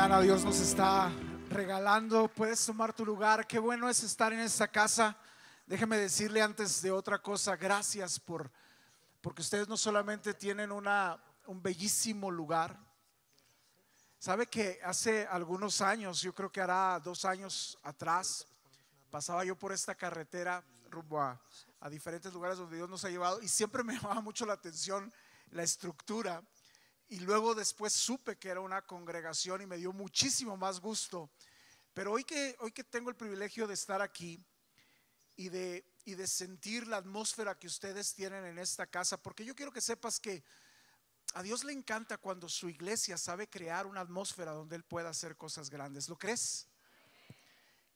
mañana Dios nos está regalando. Puedes tomar tu lugar. Qué bueno es estar en esta casa. Déjeme decirle antes de otra cosa, gracias porque ustedes no solamente tienen un bellísimo lugar. Sabe que hace algunos años, yo creo que hará 2 años atrás, pasaba yo por esta carretera rumbo a diferentes lugares donde Dios nos ha llevado, y siempre me llamaba mucho la atención la estructura. Y luego después supe que era una congregación y me dio muchísimo más gusto. Pero hoy que tengo el privilegio de estar aquí y de sentir la atmósfera que ustedes tienen en esta casa, porque yo quiero que sepas que a Dios le encanta cuando su iglesia sabe crear una atmósfera donde Él pueda hacer cosas grandes. ¿Lo crees?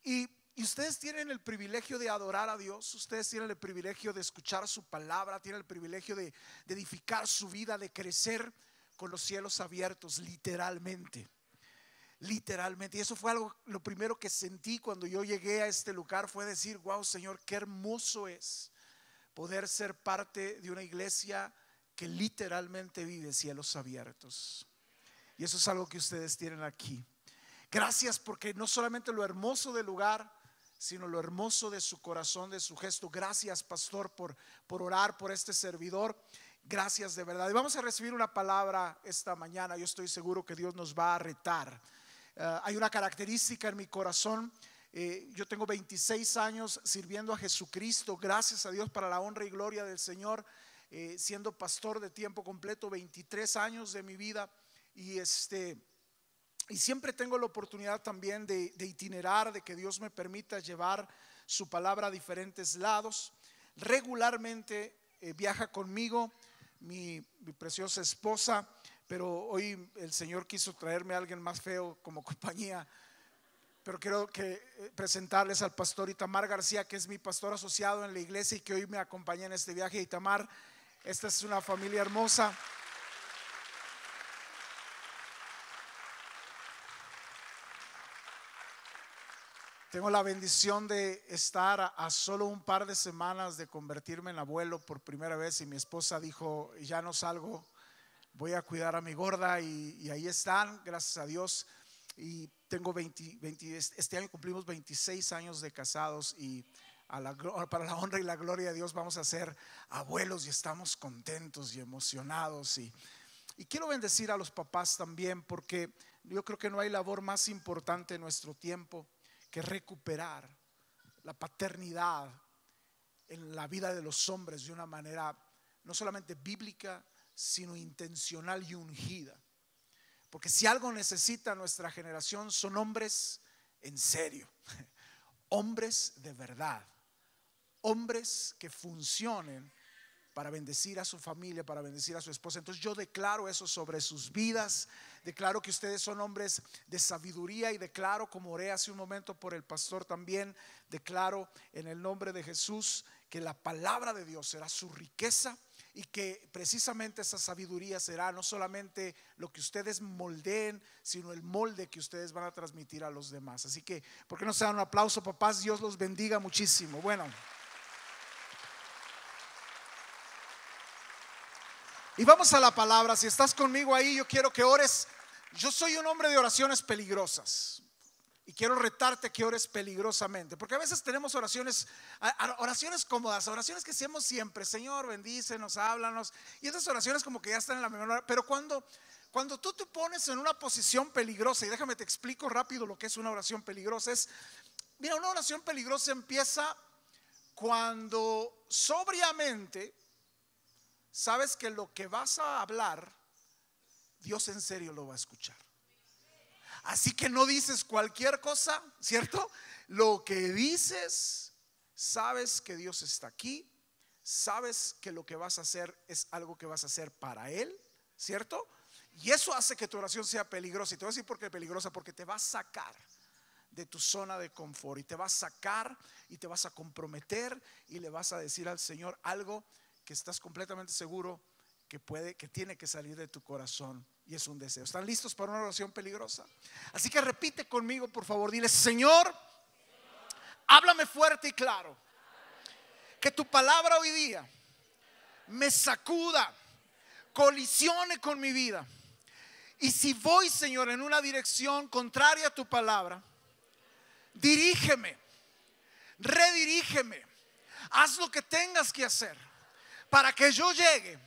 Y ustedes tienen el privilegio de adorar a Dios. Ustedes tienen el privilegio de escuchar su palabra. Tienen el privilegio de edificar su vida, de crecer con los cielos abiertos, literalmente. Y eso fue lo primero que sentí cuando yo llegué a este lugar, fue decir: wow, Señor, qué hermoso es poder ser parte de una iglesia que literalmente vive cielos abiertos. Y eso es algo que ustedes tienen aquí. Gracias, porque no solamente lo hermoso del lugar, sino lo hermoso de su corazón, de su gesto. Gracias, pastor, por orar por este servidor. Gracias de verdad. Y vamos a recibir una palabra esta mañana. Yo estoy seguro que Dios nos va a retar. Hay una característica en mi corazón. Yo tengo 26 años sirviendo a Jesucristo, gracias a Dios, para la honra y gloria del Señor, siendo pastor de tiempo completo 23 años de mi vida. Y siempre tengo la oportunidad también de itinerar, de que Dios me permita llevar su palabra a diferentes lados. Regularmente viaja conmigo mi preciosa esposa, pero hoy el Señor quiso traerme a alguien más feo como compañía. Pero quiero presentarles al pastor Itamar García, que es mi pastor asociado en la iglesia y que hoy me acompaña en este viaje. Itamar, esta es una familia hermosa. Tengo la bendición de estar a solo un par de semanas de convertirme en abuelo por primera vez, y mi esposa dijo: ya no salgo, voy a cuidar a mi gorda, y ahí están, gracias a Dios. Y tengo este año cumplimos 26 años de casados, y para la honra y la gloria de Dios vamos a ser abuelos, y estamos contentos y emocionados. Y quiero bendecir a los papás también, porque yo creo que no hay labor más importante en nuestro tiempo que recuperar la paternidad en la vida de los hombres de una manera no solamente bíblica, sino intencional y ungida. Porque si algo necesita nuestra generación son hombres en serio, hombres de verdad, hombres que funcionen para bendecir a su familia, para bendecir a su esposa. Entonces yo declaro eso sobre sus vidas. Declaro que ustedes son hombres de sabiduría, y declaro, como oré hace un momento por el pastor también, declaro en el nombre de Jesús que la palabra de Dios será su riqueza, y que precisamente esa sabiduría será no solamente lo que ustedes moldeen, sino el molde que ustedes van a transmitir a los demás. Así que, ¿por qué no se dan un aplauso, papás? Dios los bendiga muchísimo. Bueno, y vamos a la palabra. Si estás conmigo ahí, yo quiero que ores. Yo soy un hombre de oraciones peligrosas, y quiero retarte que ores peligrosamente, porque a veces tenemos oraciones cómodas, oraciones que hacemos siempre: Señor, bendícenos, háblanos, y esas oraciones como que ya están en la memoria. Pero cuando tú te pones en una posición peligrosa, y déjame te explico rápido lo que es una oración peligrosa. Mira, una oración peligrosa empieza cuando sobriamente sabes que lo que vas a hablar, Dios en serio lo va a escuchar. Así que no dices cualquier cosa, ¿cierto? Lo que dices, sabes que Dios está aquí, sabes que lo que vas a hacer es algo que vas a hacer para Él, ¿cierto? Y eso hace que tu oración sea peligrosa. Y te voy a decir por qué peligrosa: porque te va a sacar de tu zona de confort, y te va a sacar y te vas a comprometer, y le vas a decir al Señor algo que estás completamente seguro que tiene que salir de tu corazón, y es un deseo. ¿Están listos para una oración peligrosa? Así que repite conmigo, por favor. Dile: Señor, háblame fuerte y claro. Que tu palabra hoy día me sacuda, colisione con mi vida, Y si voy, Señor, en una dirección contraria a tu palabra, dirígeme, redirígeme, haz lo que tengas que hacer para que yo llegue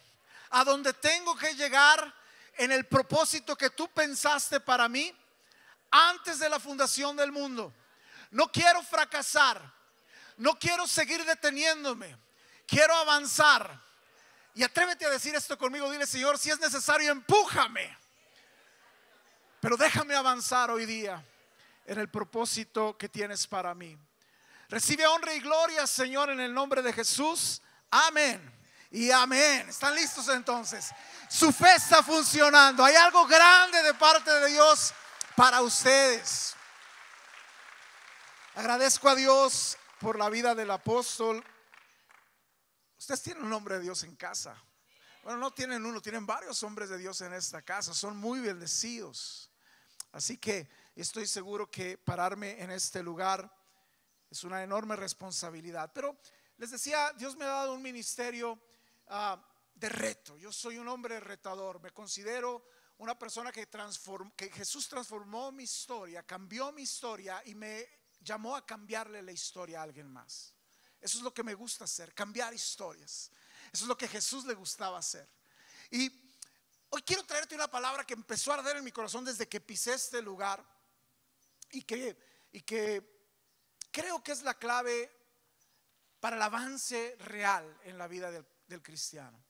a donde tengo que llegar en el propósito que tú pensaste para mí antes de la fundación del mundo. No quiero fracasar, no quiero seguir deteniéndome, quiero avanzar. Y atrévete a decir esto conmigo, dile: Señor, si es necesario, empújame, pero déjame avanzar hoy día en el propósito que tienes para mí. Recibe honra y gloria, Señor, en el nombre de Jesús. Amén y amén. ¿Están listos entonces? Su fe está funcionando. Hay algo grande de parte de Dios para ustedes. Agradezco a Dios por la vida del apóstol. Ustedes tienen un hombre de Dios en casa. Bueno, no tienen uno, tienen varios hombres de Dios en esta casa. Son muy bendecidos. Así que estoy seguro que pararme en este lugar es una enorme responsabilidad. Pero les decía, Dios me ha dado un ministerio de reto. Yo soy un hombre retador. Me considero una persona que Jesús transformó mi historia, cambió mi historia y me llamó a cambiarle la historia a alguien más. Eso es lo que me gusta hacer, cambiar historias. Eso es lo que a Jesús le gustaba hacer. Y hoy quiero traerte una palabra que empezó a arder en mi corazón desde que pisé este lugar y que creo que es la clave para el avance real en la vida del cristiano.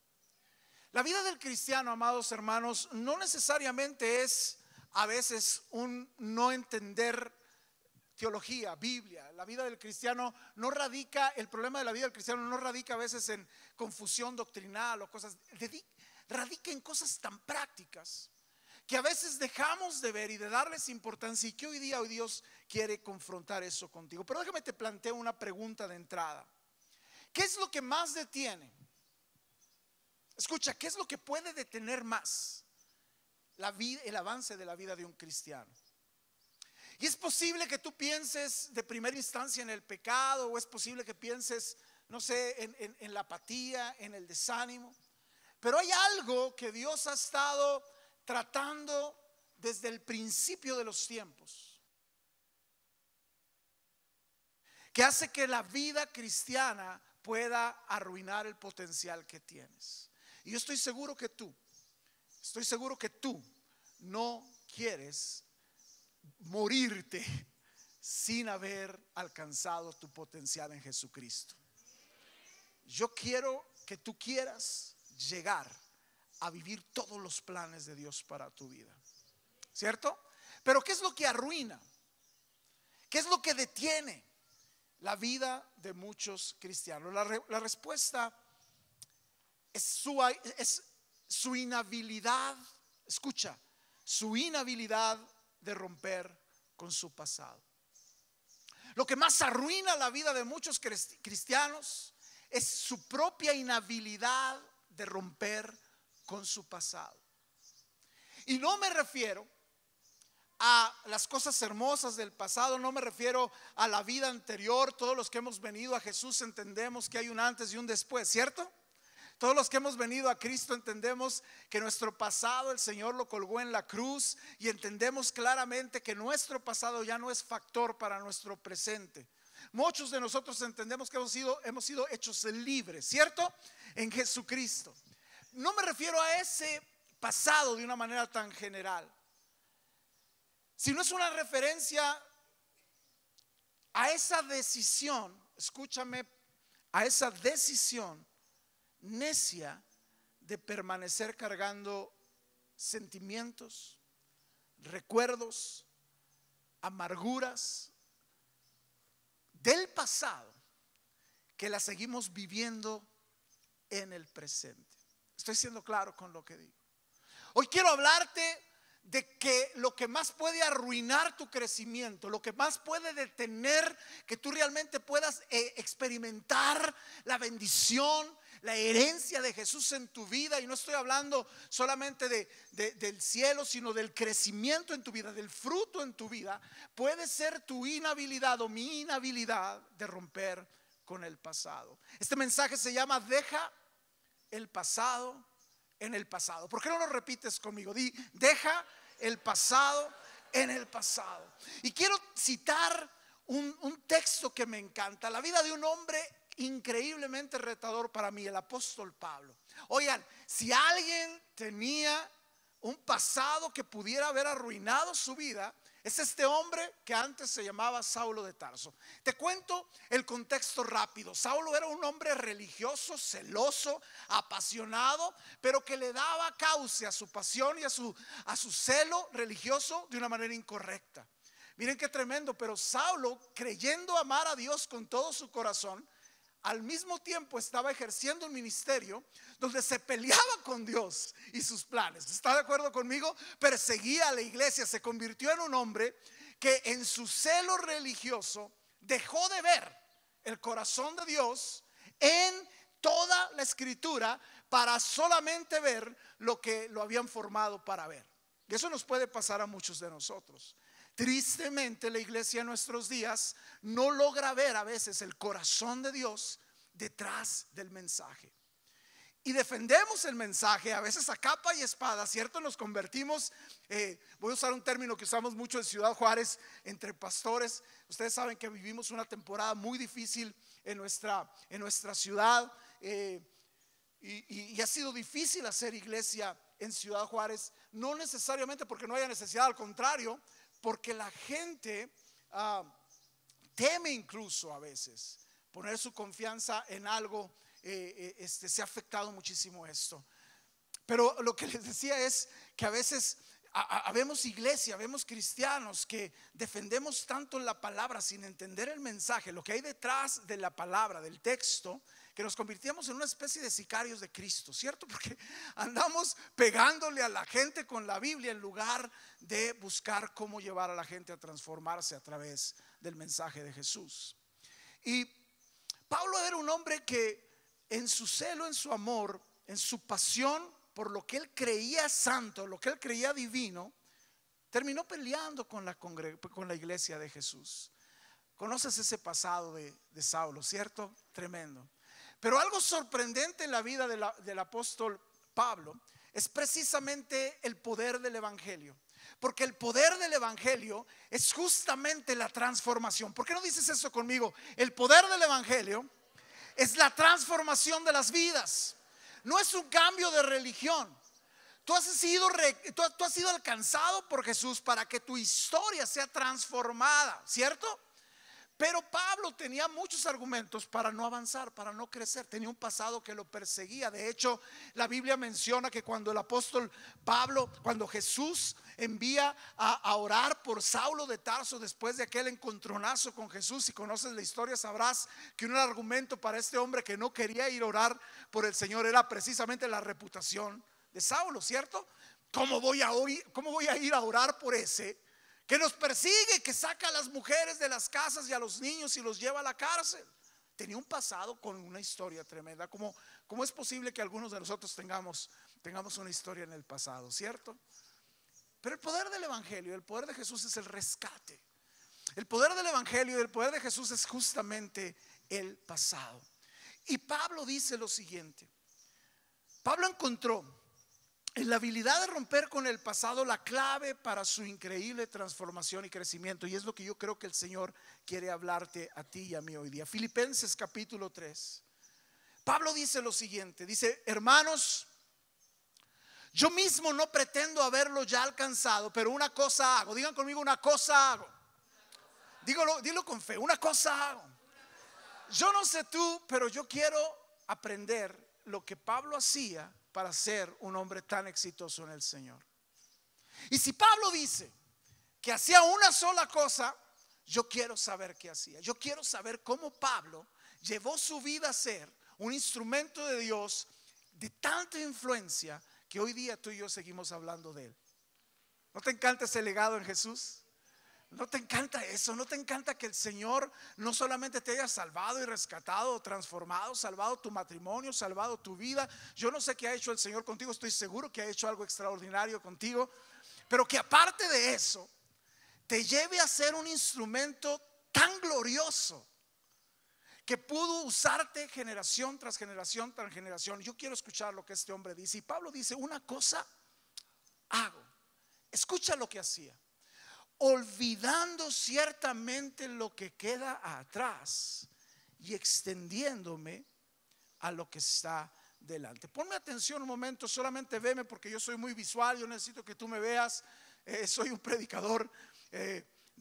La vida del cristiano, amados hermanos, no necesariamente es a veces un no entender teología, Biblia. La vida del cristiano no radica, el problema de la vida del cristiano no radica a veces en confusión doctrinal o cosas, radica en cosas tan prácticas que a veces dejamos de ver y de darles importancia, y que hoy Dios quiere confrontar eso contigo. Pero déjame te planteo una pregunta de entrada. ¿Qué es lo que más detiene? Escucha, ¿qué es lo que puede detener más la vida, el avance de la vida de un cristiano? Y es posible que tú pienses de primera instancia en el pecado, o es posible que pienses, no sé, en la apatía, en el desánimo. Pero hay algo que Dios ha estado tratando desde el principio de los tiempos, que hace que la vida cristiana pueda arruinar el potencial que tienes. Y yo estoy seguro que tú no quieres morirte sin haber alcanzado tu potencial en Jesucristo. Yo quiero que tú quieras llegar a vivir todos los planes de Dios para tu vida, ¿cierto? Pero ¿qué es lo que arruina? ¿Qué es lo que detiene la vida de muchos cristianos? La respuesta es su inhabilidad. Escucha, su inhabilidad de romper con su pasado. Lo que más arruina la vida de muchos cristianos es su propia inhabilidad de romper con su pasado. Y no me refiero a las cosas hermosas del pasado, no me refiero a la vida anterior. Todos los que hemos venido a Jesús entendemos que hay un antes y un después, ¿cierto? Todos los que hemos venido a Cristo entendemos que nuestro pasado el Señor lo colgó en la cruz, y entendemos claramente que nuestro pasado ya no es factor para nuestro presente. Muchos de nosotros entendemos que hemos sido hechos libres, ¿cierto? En Jesucristo. No me refiero a ese pasado de una manera tan general, sino es una referencia a esa decisión, escúchame, a esa decisión necia de permanecer cargando sentimientos, recuerdos, amarguras del pasado, que la seguimos viviendo en el presente. Estoy siendo claro con lo que digo. Hoy quiero hablarte de que lo que más puede arruinar tu crecimiento, lo que más puede detener que tú realmente puedas experimentar la bendición, la herencia de Jesús en tu vida, y no estoy hablando solamente del cielo, sino del crecimiento en tu vida, del fruto en tu vida, puede ser tu inhabilidad o mi inhabilidad de romper con el pasado. Este mensaje se llama: deja el pasado en el pasado. ¿Por qué no lo repites conmigo? Di, deja el pasado en el pasado. Y quiero citar un texto que me encanta, la vida de un hombre increíblemente retador para mí, el apóstol Pablo. Oigan, si alguien tenía un pasado que pudiera haber arruinado su vida, es este hombre que antes se llamaba Saulo de Tarso. Te cuento el contexto rápido. Saulo era un hombre religioso, celoso, apasionado, pero que le daba cauce a su pasión y a su celo religioso de una manera incorrecta. Miren qué tremendo, pero Saulo, creyendo amar a Dios con todo su corazón, al mismo tiempo estaba ejerciendo un ministerio donde se peleaba con Dios y sus planes. ¿Está de acuerdo conmigo? Perseguía a la iglesia, se convirtió en un hombre que en su celo religioso dejó de ver el corazón de Dios en toda la escritura para solamente ver lo que lo habían formado para ver. Y eso nos puede pasar a muchos de nosotros. Tristemente, la iglesia en nuestros días no logra ver a veces el corazón de Dios detrás del mensaje. Y defendemos el mensaje a veces a capa y espada, ¿cierto? Nos convertimos, voy a usar un término que usamos mucho en Ciudad Juárez entre pastores. Ustedes saben que vivimos una temporada muy difícil en nuestra ciudad, y ha sido difícil hacer iglesia en Ciudad Juárez, no necesariamente porque no haya necesidad, al contrario, porque la gente teme incluso a veces poner su confianza en algo. Se ha afectado muchísimo esto. Pero lo que les decía es que a veces habemos iglesia, vemos cristianos que defendemos tanto la palabra sin entender el mensaje, lo que hay detrás de la palabra, del texto, que nos convirtiéramos en una especie de sicarios de Cristo, ¿cierto? Porque andamos pegándole a la gente con la Biblia en lugar de buscar cómo llevar a la gente a transformarse a través del mensaje de Jesús. Y Pablo era un hombre que en su celo, en su amor, en su pasión por lo que él creía santo, lo que él creía divino, terminó peleando con la iglesia de Jesús. Conoces ese pasado de Saulo, ¿cierto? Tremendo. Pero algo sorprendente en la vida del apóstol Pablo es precisamente el poder del evangelio. Porque el poder del evangelio es justamente la transformación. ¿Por qué no dices eso conmigo? El poder del evangelio es la transformación de las vidas. No es un cambio de religión. Tú has sido alcanzado por Jesús para que tu historia sea transformada, ¿cierto? Pero Pablo tenía muchos argumentos para no avanzar, para no crecer. Tenía un pasado que lo perseguía. De hecho, la Biblia menciona que cuando el apóstol Pablo, cuando Jesús envía a orar por Saulo de Tarso después de aquel encontronazo con Jesús, si conoces la historia sabrás que un argumento para este hombre que no quería ir a orar por el Señor era precisamente la reputación de Saulo, ¿cierto? ¿Cómo voy a ir a orar por ese que nos persigue, que saca a las mujeres de las casas y a los niños y los lleva a la cárcel? Tenía un pasado con una historia tremenda. ¿Cómo es posible que algunos de nosotros tengamos una historia en el pasado, cierto? Pero el poder del evangelio, el poder de Jesús es el rescate. El poder del evangelio y el poder de Jesús es justamente el pasado. Y Pablo dice lo siguiente. Pablo encontró en la habilidad de romper con el pasado la clave para su increíble transformación y crecimiento. Y es lo que yo creo que el Señor quiere hablarte a ti y a mí hoy día. Filipenses capítulo 3. Pablo dice lo siguiente. Dice: hermanos, yo mismo no pretendo haberlo ya alcanzado, pero una cosa hago. Digan conmigo: una cosa hago. Dilo con fe: una cosa hago. Yo no sé tú, pero yo quiero aprender lo que Pablo hacía para ser un hombre tan exitoso en el Señor. Y si Pablo dice que hacía una sola cosa, yo quiero saber qué hacía. Yo quiero saber cómo Pablo llevó su vida a ser un instrumento de Dios de tanta influencia que hoy día tú y yo seguimos hablando de él. ¿No te encanta ese legado en Jesús? ¿No te encanta eso? ¿No te encanta que el Señor no solamente te haya salvado y rescatado, transformado, salvado tu matrimonio, salvado tu vida? Yo no sé qué ha hecho el Señor contigo, estoy seguro que ha hecho algo extraordinario contigo, pero que aparte de eso te lleve a ser un instrumento tan glorioso que pudo usarte generación tras generación tras generación. Yo quiero escuchar lo que este hombre dice. Y Pablo dice: una cosa hago. Escucha lo que hacía: olvidando ciertamente lo que queda atrás y extendiéndome a lo que está delante. Ponme atención un momento, solamente veme, porque yo soy muy visual, yo necesito que tú me veas. Soy un predicador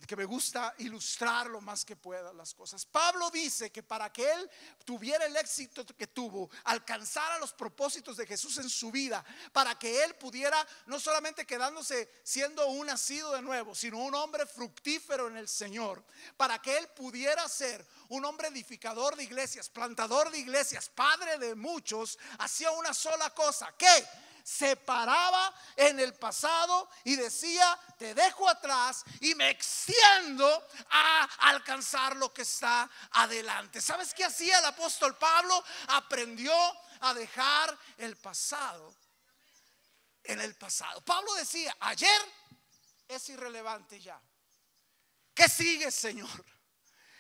que me gusta ilustrar lo más que pueda las cosas. Pablo dice que para que él tuviera el éxito que tuvo, alcanzara los propósitos de Jesús en su vida, para que él pudiera, no solamente quedándose siendo un nacido de nuevo, sino un hombre fructífero en el Señor, para que él pudiera ser un hombre edificador de iglesias, plantador de iglesias, padre de muchos, hacía una sola cosa: ¿qué? Se paraba en el pasado y decía: te dejo atrás y me extiendo a alcanzar lo que está adelante. ¿Sabes qué hacía el apóstol Pablo? Aprendió a dejar el pasado en el pasado. Pablo decía: ayer es irrelevante ya. ¿Qué sigue, Señor?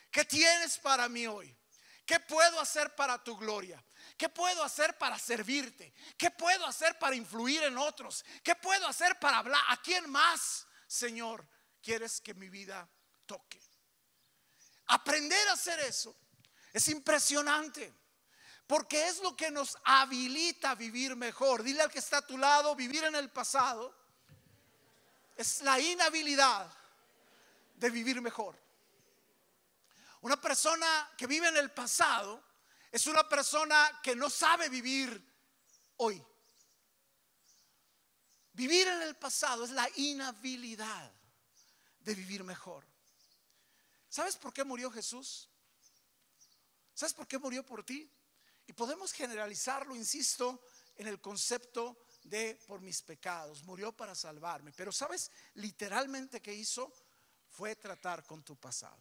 ¿Qué tienes para mí hoy? ¿Qué puedo hacer para tu gloria? ¿Qué puedo hacer para servirte? ¿Qué puedo hacer para influir en otros? ¿Qué puedo hacer para hablar? ¿A quién más, Señor, quieres que mi vida toque? Aprender a hacer eso es impresionante, porque es lo que nos habilita a vivir mejor. Dile al que está a tu lado: vivir en el pasado es la inhabilidad de vivir mejor. Una persona que vive en el pasado es una persona que no sabe vivir hoy. Vivir en el pasado es la inhabilidad de vivir mejor. ¿Sabes por qué murió Jesús? ¿Sabes por qué murió por ti? Y podemos generalizarlo, insisto, en el concepto de por mis pecados. Murió para salvarme. Pero ¿sabes literalmente qué hizo? Fue tratar con tu pasado.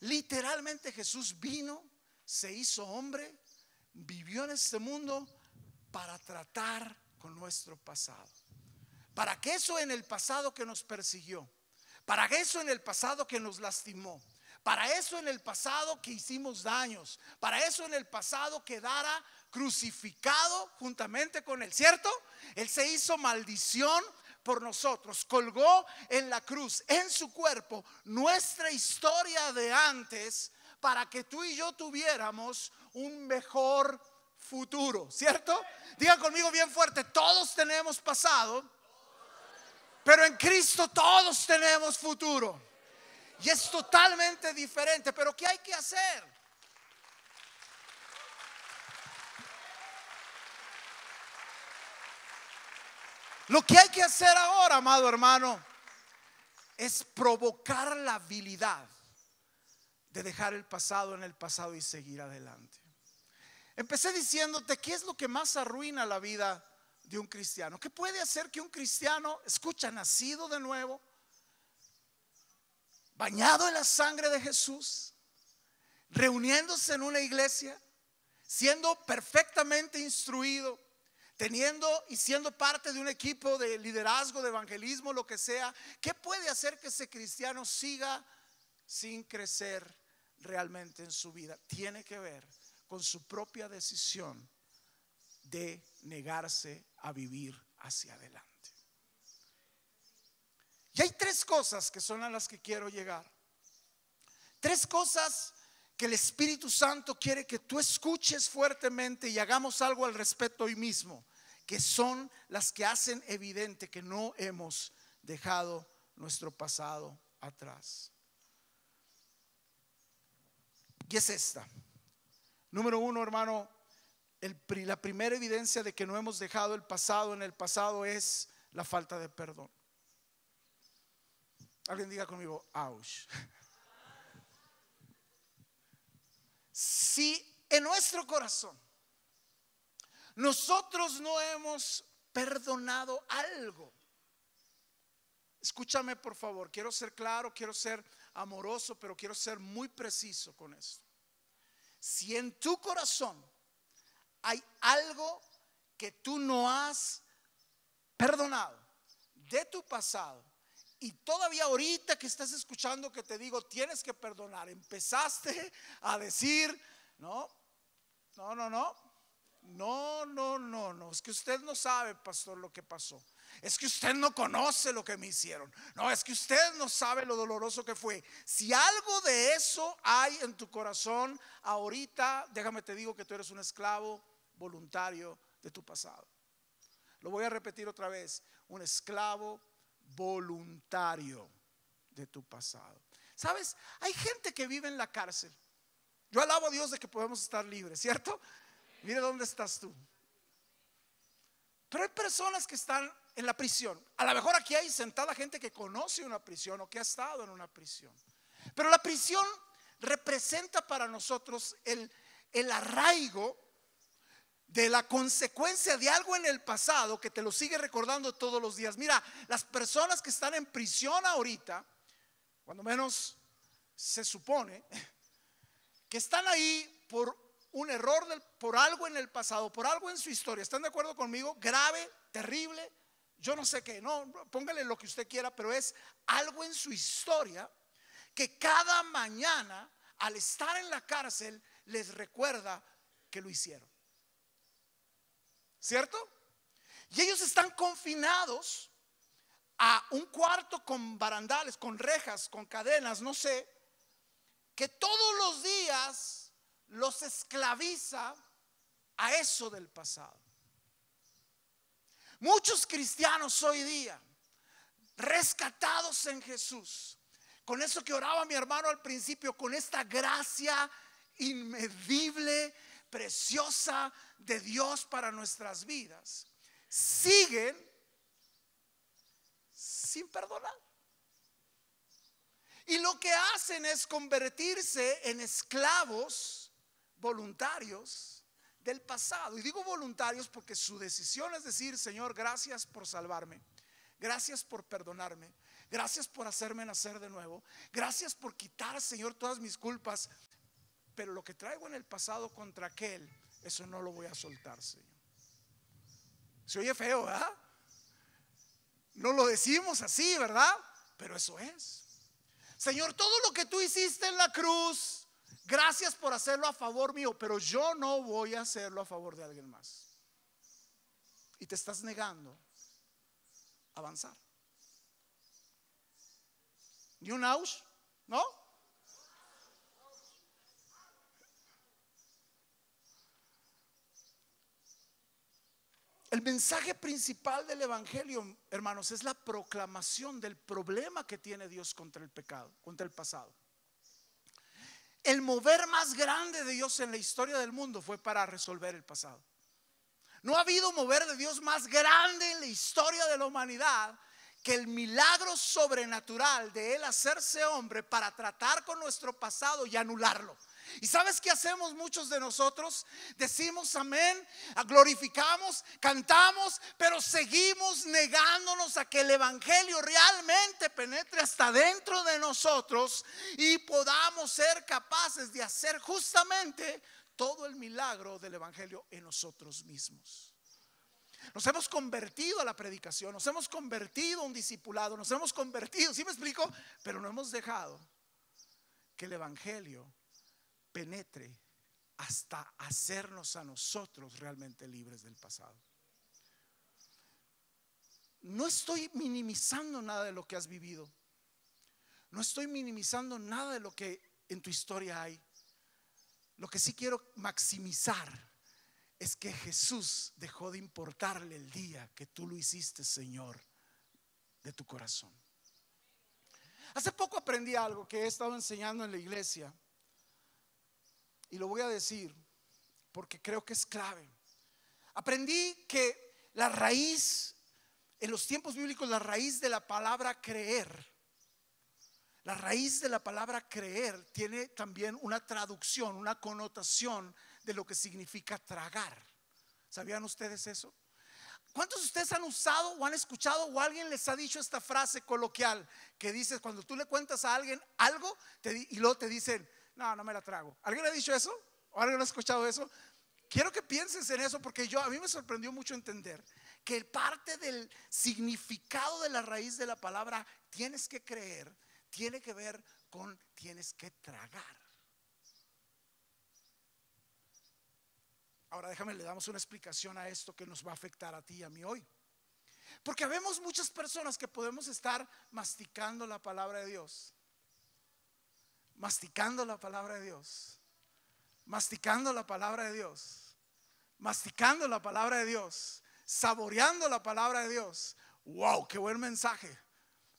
Literalmente Jesús vino, se hizo hombre, vivió en este mundo para tratar con nuestro pasado. Para que eso en el pasado que nos persiguió, para eso en el pasado que nos lastimó, para eso en el pasado que hicimos daños, para eso en el pasado quedara crucificado juntamente con él, ¿cierto? Él se hizo maldición por nosotros, colgó en la cruz, en su cuerpo, nuestra historia de antes, para que tú y yo tuviéramos un mejor futuro, ¿cierto? Digan conmigo bien fuerte: todos tenemos pasado, pero en Cristo todos tenemos futuro. Y es totalmente diferente. Pero ¿qué hay que hacer? Lo que hay que hacer ahora, amado hermano, es provocar la habilidad de dejar el pasado en el pasado y seguir adelante. Empecé diciéndote qué es lo que más arruina la vida de un cristiano. ¿Qué puede hacer que un cristiano, escucha, nacido de nuevo, bañado en la sangre de Jesús, reuniéndose en una iglesia, siendo perfectamente instruido, teniendo y siendo parte de un equipo de liderazgo, de evangelismo, lo que sea? ¿Qué puede hacer que ese cristiano siga sin crecer realmente en su vida? Tiene que ver con su propia decisión de negarse a vivir hacia adelante. Y hay tres cosas que son a las que quiero llegar. Tres cosas que el Espíritu Santo quiere que tú escuches fuertemente y hagamos algo al respecto hoy mismo, que son las que hacen evidente que no hemos dejado nuestro pasado atrás. Y es esta. Número uno, hermano, la primera evidencia de que no hemos dejado el pasado en el pasado es la falta de perdón. Alguien diga conmigo: ouch. Si en nuestro corazón nosotros no hemos perdonado algo, escúchame por favor, quiero ser claro, quiero ser amoroso, pero quiero ser muy preciso con esto. Si en tu corazón hay algo que tú no has perdonado de tu pasado Y todavía ahorita que estás escuchando que te digo, tienes que perdonar, empezaste a decir, no, no, no, no, no, no, no, no, es que usted no sabe, pastor, lo que pasó. Es que usted no conoce lo que me hicieron. No, es que usted no sabe lo doloroso que fue. Si algo de eso hay en tu corazón ahorita, déjame te digo que tú eres un esclavo voluntario de tu pasado. Lo voy a repetir otra vez, un esclavo voluntario de tu pasado. ¿Sabes? Hay gente que vive en la cárcel. Yo alabo a Dios de que podemos estar libres, ¿cierto? Mire dónde estás tú. Pero hay personas que están en la prisión. A lo mejor aquí hay sentada gente que conoce una prisión o que ha estado en una prisión. Pero la prisión representa para nosotros el arraigo de la consecuencia de algo en el pasado que te lo sigue recordando todos los días. Mira, las personas que están en prisión ahorita, cuando menos se supone, que están ahí por un error, por algo en el pasado, por algo en su historia. ¿Están de acuerdo conmigo? Grave, terrible, yo no sé qué, no, póngale lo que usted quiera, pero es algo en su historia que cada mañana al estar en la cárcel les recuerda que lo hicieron. ¿Cierto? Y ellos están confinados a un cuarto con barandales, con rejas, con cadenas, no sé, que todos los días los esclaviza a eso del pasado. Muchos cristianos hoy día, rescatados en Jesús, con eso que oraba mi hermano al principio, con esta gracia inmedible, preciosa de Dios para nuestras vidas, siguen sin perdonar. Y lo que hacen es convertirse en esclavos voluntarios del pasado. Y digo voluntarios porque su decisión es decir: Señor, gracias por salvarme, gracias por perdonarme, gracias por hacerme nacer de nuevo, gracias por quitar, Señor, todas mis culpas. Pero lo que traigo en el pasado contra aquel, eso no lo voy a soltar, Señor. Se oye feo, ¿verdad? No lo decimos así, ¿verdad? Pero eso es. Señor, todo lo que tú hiciste en la cruz, gracias por hacerlo a favor mío, pero yo no voy a hacerlo a favor de alguien más. Y te estás negando a avanzar. Ni un ouch, ¿no? El mensaje principal del evangelio, hermanos, es la proclamación del problema que tiene Dios contra el pecado, contra el pasado. El mover más grande de Dios en la historia del mundo fue para resolver el pasado. No ha habido mover de Dios más grande en la historia de la humanidad que el milagro sobrenatural de Él hacerse hombre para tratar con nuestro pasado y anularlo. ¿Y sabes qué hacemos muchos de nosotros? Decimos amén, glorificamos, cantamos, pero seguimos negándonos a que el evangelio realmente penetre hasta dentro de nosotros y podamos ser capaces de hacer justamente todo el milagro del evangelio en nosotros mismos. Nos hemos convertido a la predicación, nos hemos convertido a un discipulado, nos hemos convertido, ¿sí me explico? Pero no hemos dejado que el evangelio penetre hasta hacernos a nosotros realmente libres del pasado. No estoy minimizando nada de lo que has vivido. No estoy minimizando nada de lo que en tu historia hay. Lo que sí quiero maximizar es que Jesús dejó de importarle el día que tú lo hiciste, Señor, de tu corazón. Hace poco aprendí algo que he estado enseñando en la iglesia. Y lo voy a decir porque creo que es clave. Aprendí que la raíz, en los tiempos bíblicos, la raíz de la palabra creer, la raíz de la palabra creer tiene también una traducción, una connotación de lo que significa tragar. ¿Sabían ustedes eso? ¿Cuántos de ustedes han usado o han escuchado o alguien les ha dicho esta frase coloquial que dices cuando tú le cuentas a alguien algo y luego te dicen: no, no me la trago? ¿Alguien ha dicho eso? ¿O alguien ha escuchado eso? Quiero que pienses en eso porque a mí me sorprendió mucho entender que parte del significado de la raíz de la palabra tienes que creer tiene que ver con tienes que tragar. Ahora déjame, le damos una explicación a esto que nos va a afectar a ti y a mí hoy. Porque vemos muchas personas que podemos estar masticando la palabra de Dios, masticando la palabra de Dios, masticando la palabra de Dios, masticando la palabra de Dios, saboreando la palabra de Dios. Wow, qué buen mensaje.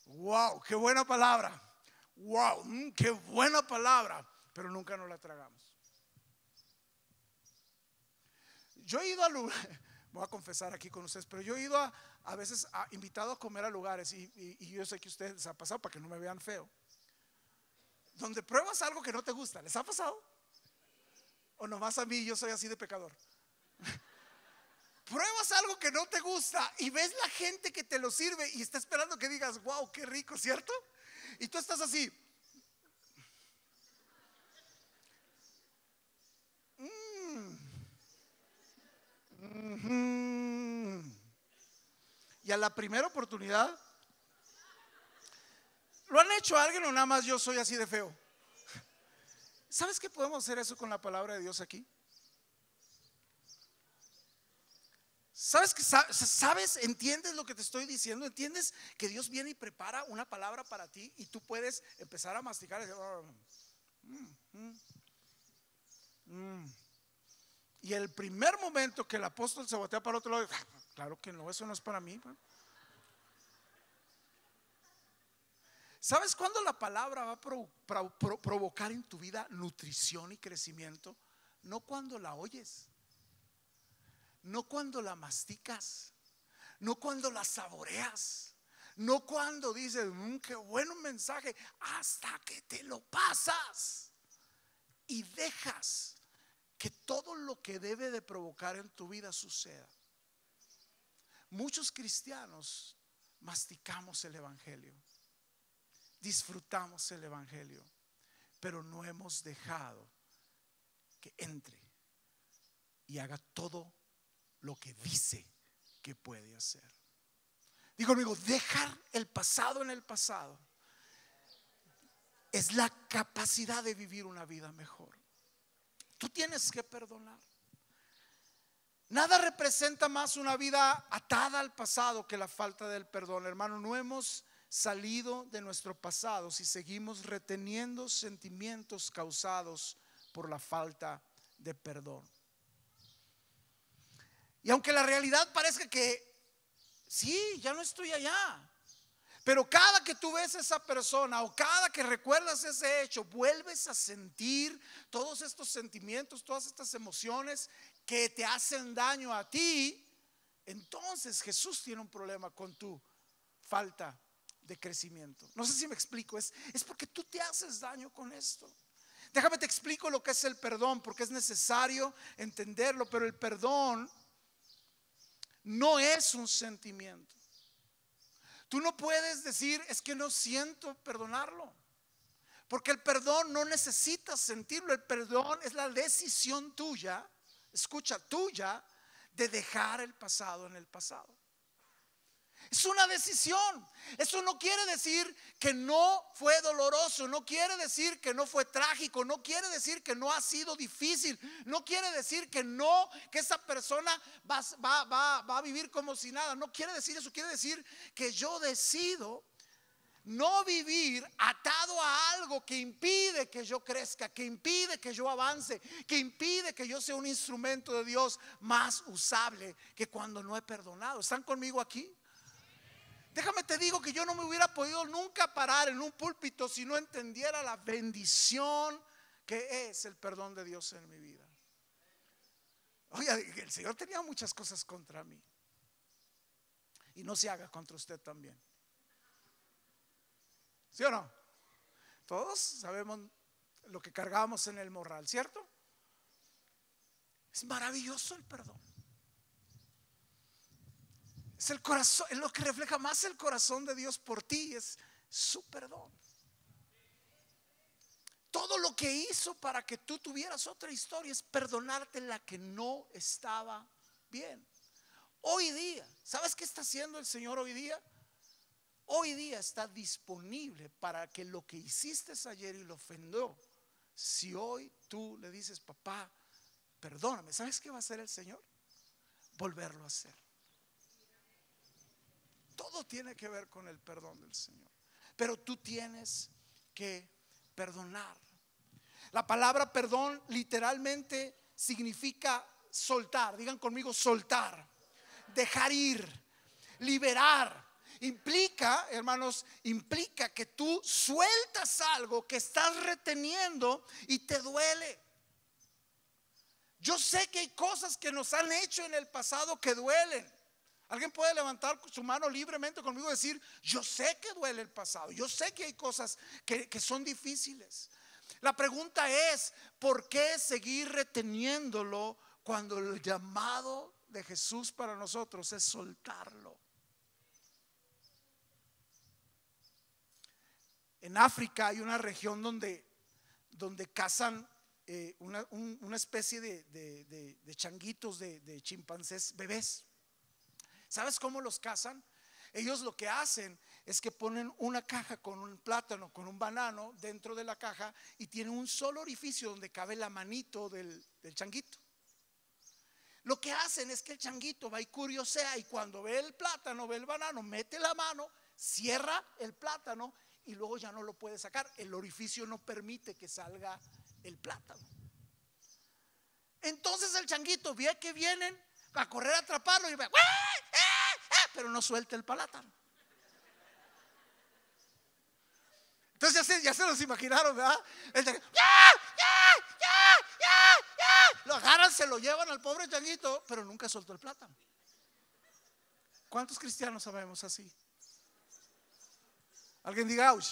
Wow, qué buena palabra. Wow, qué buena palabra. Pero nunca nos la tragamos. Yo he ido a lugares, voy a confesar aquí con ustedes, pero yo he ido a veces invitado a comer a lugares y yo sé que a ustedes les ha pasado, para que no me vean feo, donde pruebas algo que no te gusta. ¿Les ha pasado? ¿O nomás a mí yo soy así de pecador? Pruebas algo que no te gusta y ves la gente que te lo sirve y está esperando que digas, wow, qué rico, ¿cierto? Y tú estás así. Y a la primera oportunidad, ¿lo han hecho a alguien o nada más yo soy así de feo? ¿Sabes que podemos hacer eso con la palabra de Dios aquí? ¿Sabes? ¿Entiendes lo que te estoy diciendo? ¿Entiendes que Dios viene y prepara una palabra para ti y tú puedes empezar a masticar y decir, y el primer momento que el apóstol se voltea para el otro lado, claro que no, eso no es para mí. ¿Sabes cuándo la palabra va a provocar en tu vida nutrición y crecimiento? No cuando la oyes, no cuando la masticas, no cuando la saboreas, no cuando dices, qué buen mensaje, hasta que te lo pasas y dejas que todo lo que debe de provocar en tu vida suceda. Muchos cristianos masticamos el evangelio, disfrutamos el evangelio, pero no hemos dejado que entre y haga todo lo que dice que puede hacer. Digo, amigo, dejar el pasado en el pasado es la capacidad de vivir una vida mejor. Tú tienes que perdonar. Nada representa más una vida atada al pasado que la falta del perdón. Hermano, no hemos salido de nuestro pasado si seguimos reteniendo sentimientos causados por la falta de perdón. Y aunque la realidad parezca que sí, ya no estoy allá, pero cada que tú ves a esa persona o cada que recuerdas ese hecho, vuelves a sentir todos estos sentimientos, todas estas emociones que te hacen daño a ti. Entonces Jesús tiene un problema con tu falta de crecimiento. No sé si me explico, es porque tú te haces daño con esto. Déjame te explico lo que es el perdón, porque es necesario entenderlo, pero el perdón no es un sentimiento. Tú no puedes decir, es que no siento perdonarlo, porque el perdón no necesitas sentirlo. El perdón es la decisión tuya, escucha, tuya, de dejar el pasado en el pasado. Es una decisión. Eso no quiere decir que no fue doloroso, no quiere decir que no fue trágico, no quiere decir que no ha sido difícil, no quiere decir que no, que esa persona va a vivir como si nada. No quiere decir eso, quiere decir que yo decido no vivir atado a algo que impide que yo crezca, que impide que yo avance, que impide que yo sea un instrumento de Dios más usable que cuando no he perdonado. ¿Están conmigo aquí? Déjame te digo que yo no me hubiera podido nunca parar en un púlpito si no entendiera la bendición que es el perdón de Dios en mi vida. Oye, el Señor tenía muchas cosas contra mí, y no se haga contra usted también. ¿Sí o no? Todos sabemos lo que cargamos en el morral, ¿cierto? Es maravilloso el perdón. Es el corazón, es lo que refleja más el corazón de Dios por ti, es su perdón. Todo lo que hizo para que tú tuvieras otra historia es perdonarte la que no estaba bien. Hoy día, ¿sabes qué está haciendo el Señor hoy día? Hoy día está disponible para que lo que hiciste ayer y lo ofendió, si hoy tú le dices, papá, perdóname, ¿sabes qué va a hacer el Señor? Volverlo a hacer. Todo tiene que ver con el perdón del Señor. Pero tú tienes que perdonar. La palabra perdón literalmente significa soltar. Digan conmigo, soltar, dejar ir, liberar. Implica, hermanos, implica que tú sueltas algo que estás reteniendo y te duele. Yo sé que hay cosas que nos han hecho en el pasado que duelen. Alguien puede levantar su mano libremente conmigo y decir, yo sé que duele el pasado, yo sé que hay cosas que son difíciles. La pregunta es, ¿por qué seguir reteniéndolo cuando el llamado de Jesús para nosotros es soltarlo? En África hay una región donde cazan una especie de changuitos, de chimpancés bebés. ¿Sabes cómo los cazan? Ellos lo que hacen es que ponen una caja con un plátano, con un banano dentro de la caja, y tienen un solo orificio donde cabe la manito del changuito. Lo que hacen es que el changuito va y curiosea, y cuando ve el plátano, ve el banano, mete la mano, cierra el plátano y luego ya no lo puede sacar. El orificio no permite que salga el plátano. Entonces el changuito ve que vienen a correr a atraparlo y ve, pero no suelta el plátano. Entonces ya se los imaginaron, ¿verdad? El changuito, lo agarran, se lo llevan al pobre changuito, pero nunca soltó el plátano. ¿Cuántos cristianos sabemos así? Alguien diga, ouch.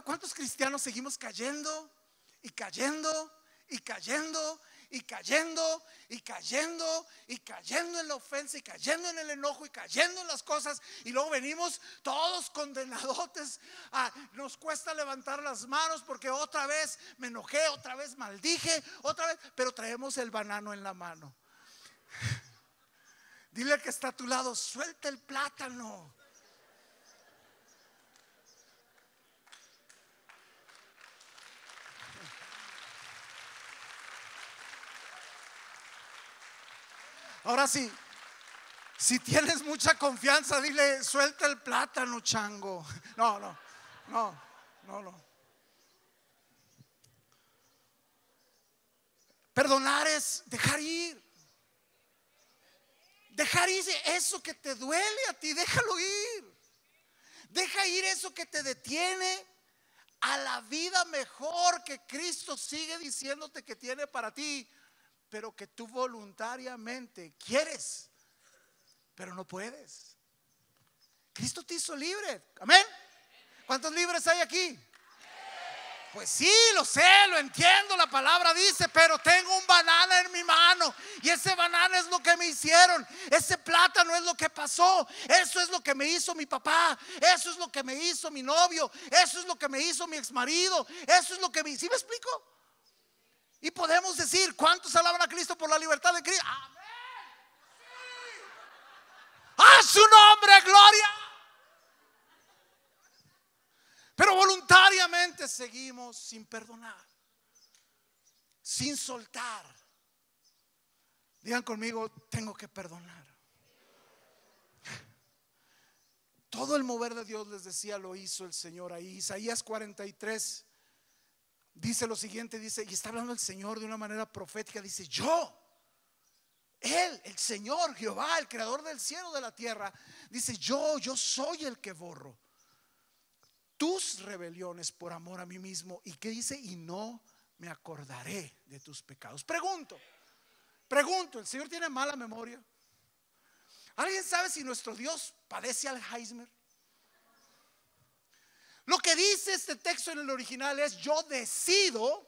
¿Cuántos cristianos seguimos cayendo y cayendo y cayendo y cayendo y cayendo y cayendo en la ofensa y cayendo en el enojo y cayendo en las cosas, y luego venimos todos condenadotes? Nos cuesta levantar las manos porque otra vez me enojé, otra vez maldije, otra vez, pero traemos el banano en la mano. Dile al que está a tu lado, suelta el plátano. Ahora sí, si tienes mucha confianza, dile, suelta el plátano, chango. No. Perdonar es dejar ir. Dejar ir eso que te duele a ti, déjalo ir. Deja ir eso que te detiene a la vida mejor que Cristo sigue diciéndote que tiene para ti, pero que tú voluntariamente quieres, pero no puedes. Cristo te hizo libre, amén. ¿Cuántos libres hay aquí? Pues sí, lo sé, lo entiendo, la palabra dice, pero tengo un banano en mi mano y ese banano es lo que me hicieron, ese plátano es lo que pasó, eso es lo que me hizo mi papá, eso es lo que me hizo mi novio, eso es lo que me hizo mi exmarido, eso es lo que me hizo. ¿Sí me explico? Y podemos decir, ¿cuántos alaban a Cristo por la libertad de Cristo? Amén. Sí. A su nombre, gloria. Pero voluntariamente seguimos sin perdonar, sin soltar. Digan conmigo, tengo que perdonar. Todo el mover de Dios, les decía, lo hizo el Señor ahí. Isaías 43 dice lo siguiente, dice, y está hablando el Señor de una manera profética, dice, Él, el Señor, Jehová, el creador del cielo y de la tierra, dice, yo soy el que borro tus rebeliones por amor a mí mismo. ¿Y qué dice? Y no me acordaré de tus pecados. Pregunto, ¿el Señor tiene mala memoria? ¿Alguien sabe si nuestro Dios padece Alzheimer? Lo que dice este texto en el original es, yo decido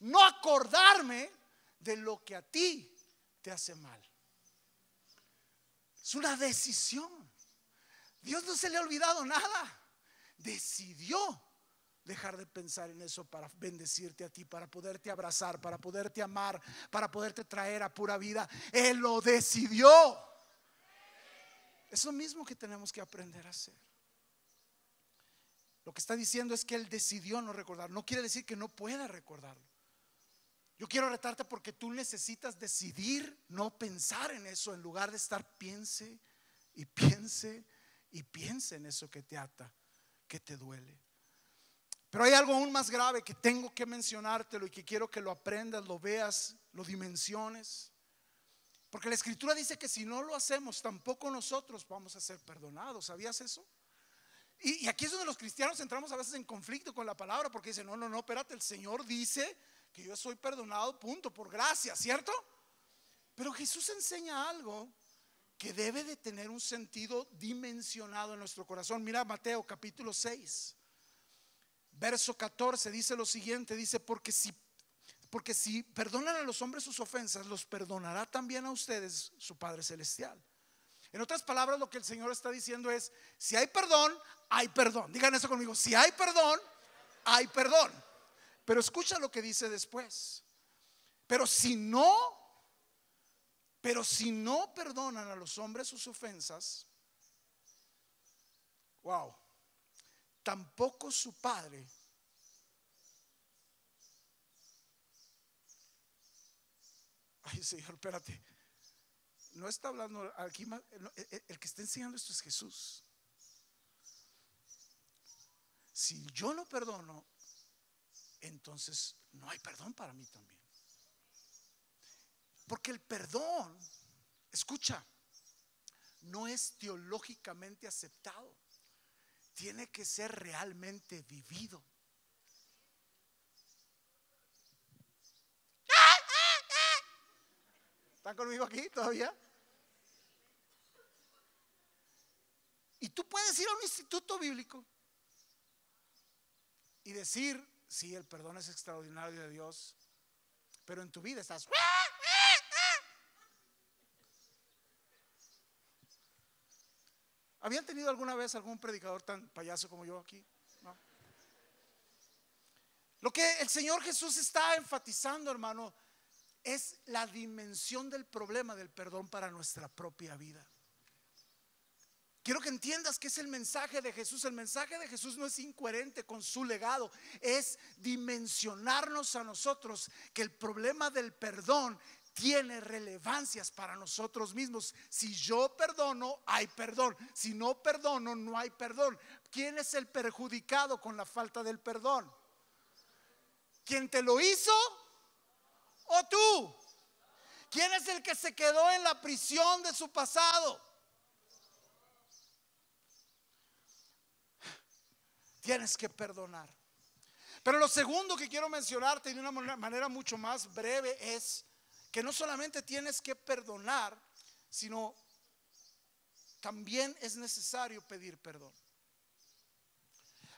no acordarme de lo que a ti te hace mal. Es una decisión. Dios no se le ha olvidado nada. Decidió dejar de pensar en eso para bendecirte a ti, para poderte abrazar, para poderte amar, para poderte traer a pura vida. Él lo decidió. Es lo mismo que tenemos que aprender a hacer. Lo que está diciendo es que Él decidió no recordar. No quiere decir que no pueda recordarlo. Yo quiero retarte porque tú necesitas decidir no pensar en eso, en lugar de estar piense y piense y piense en eso que te ata, que te duele. Pero hay algo aún más grave que tengo que mencionártelo y que quiero que lo aprendas, lo veas, lo dimensiones. Porque la Escritura dice que si no lo hacemos, tampoco nosotros vamos a ser perdonados. ¿Sabías eso? Y aquí es donde los cristianos entramos a veces en conflicto con la palabra, porque dicen, no, espérate, el Señor dice que yo soy perdonado, punto, por gracia, ¿cierto? Pero Jesús enseña algo que debe de tener un sentido dimensionado en nuestro corazón. Mira Mateo capítulo 6, verso 14, dice lo siguiente, dice, porque si perdonan a los hombres sus ofensas, los perdonará también a ustedes su Padre Celestial. En otras palabras, lo que el Señor está diciendo es, si hay perdón, hay perdón. Digan eso conmigo, si hay perdón, hay perdón. Pero escucha lo que dice después. Pero si no perdonan a los hombres sus ofensas, wow, tampoco su Padre ay Señor, espérate. No está hablando aquí, el que está enseñando esto es Jesús. Si yo no perdono, entonces no hay perdón para mí también. Porque el perdón, escucha, no es teológicamente aceptado. Tiene que ser realmente vivido. ¿Están conmigo aquí todavía? Y tú puedes ir a un instituto bíblico y decir, sí, el perdón es extraordinario de Dios, pero en tu vida estás. ¿Habían tenido alguna vez algún predicador tan payaso como yo aquí? No. Lo que el Señor Jesús está enfatizando, hermano, es la dimensión del problema del perdón para nuestra propia vida. Quiero que entiendas que es el mensaje de Jesús. El mensaje de Jesús no es incoherente con su legado, es dimensionarnos a nosotros que el problema del perdón tiene relevancias para nosotros mismos. Si yo perdono, hay perdón. Si no perdono, no hay perdón. ¿Quién es el perjudicado con la falta del perdón? ¿Quién te lo hizo o tú? ¿Quién es el que se quedó en la prisión de su pasado? Tienes que perdonar. Pero lo segundo que quiero mencionarte de una manera mucho más breve es que no solamente tienes que perdonar, sino también es necesario pedir perdón.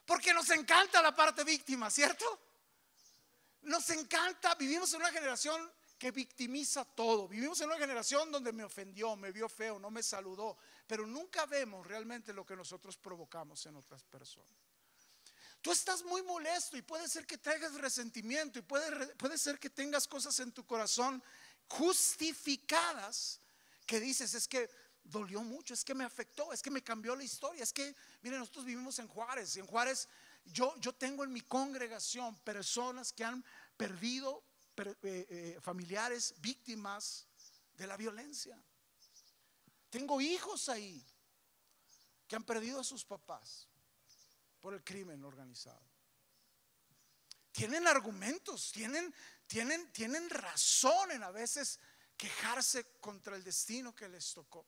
Porque nos encanta la parte víctima, ¿cierto? Nos encanta, vivimos en una generación que victimiza todo. Vivimos en una generación donde me ofendió, me vio feo, no me saludó, pero nunca vemos realmente lo que nosotros provocamos en otras personas. Tú estás muy molesto y puede ser que traigas resentimiento y puede ser que tengas cosas en tu corazón justificadas que dices, es que dolió mucho, es que me afectó, es que me cambió la historia. Es que, miren, nosotros vivimos en Juárez y en Juárez yo tengo en mi congregación personas que han perdido familiares víctimas de la violencia. Tengo hijos ahí que han perdido a sus papás por el crimen organizado. Tienen argumentos, tienen razón en a veces quejarse contra el destino que les tocó.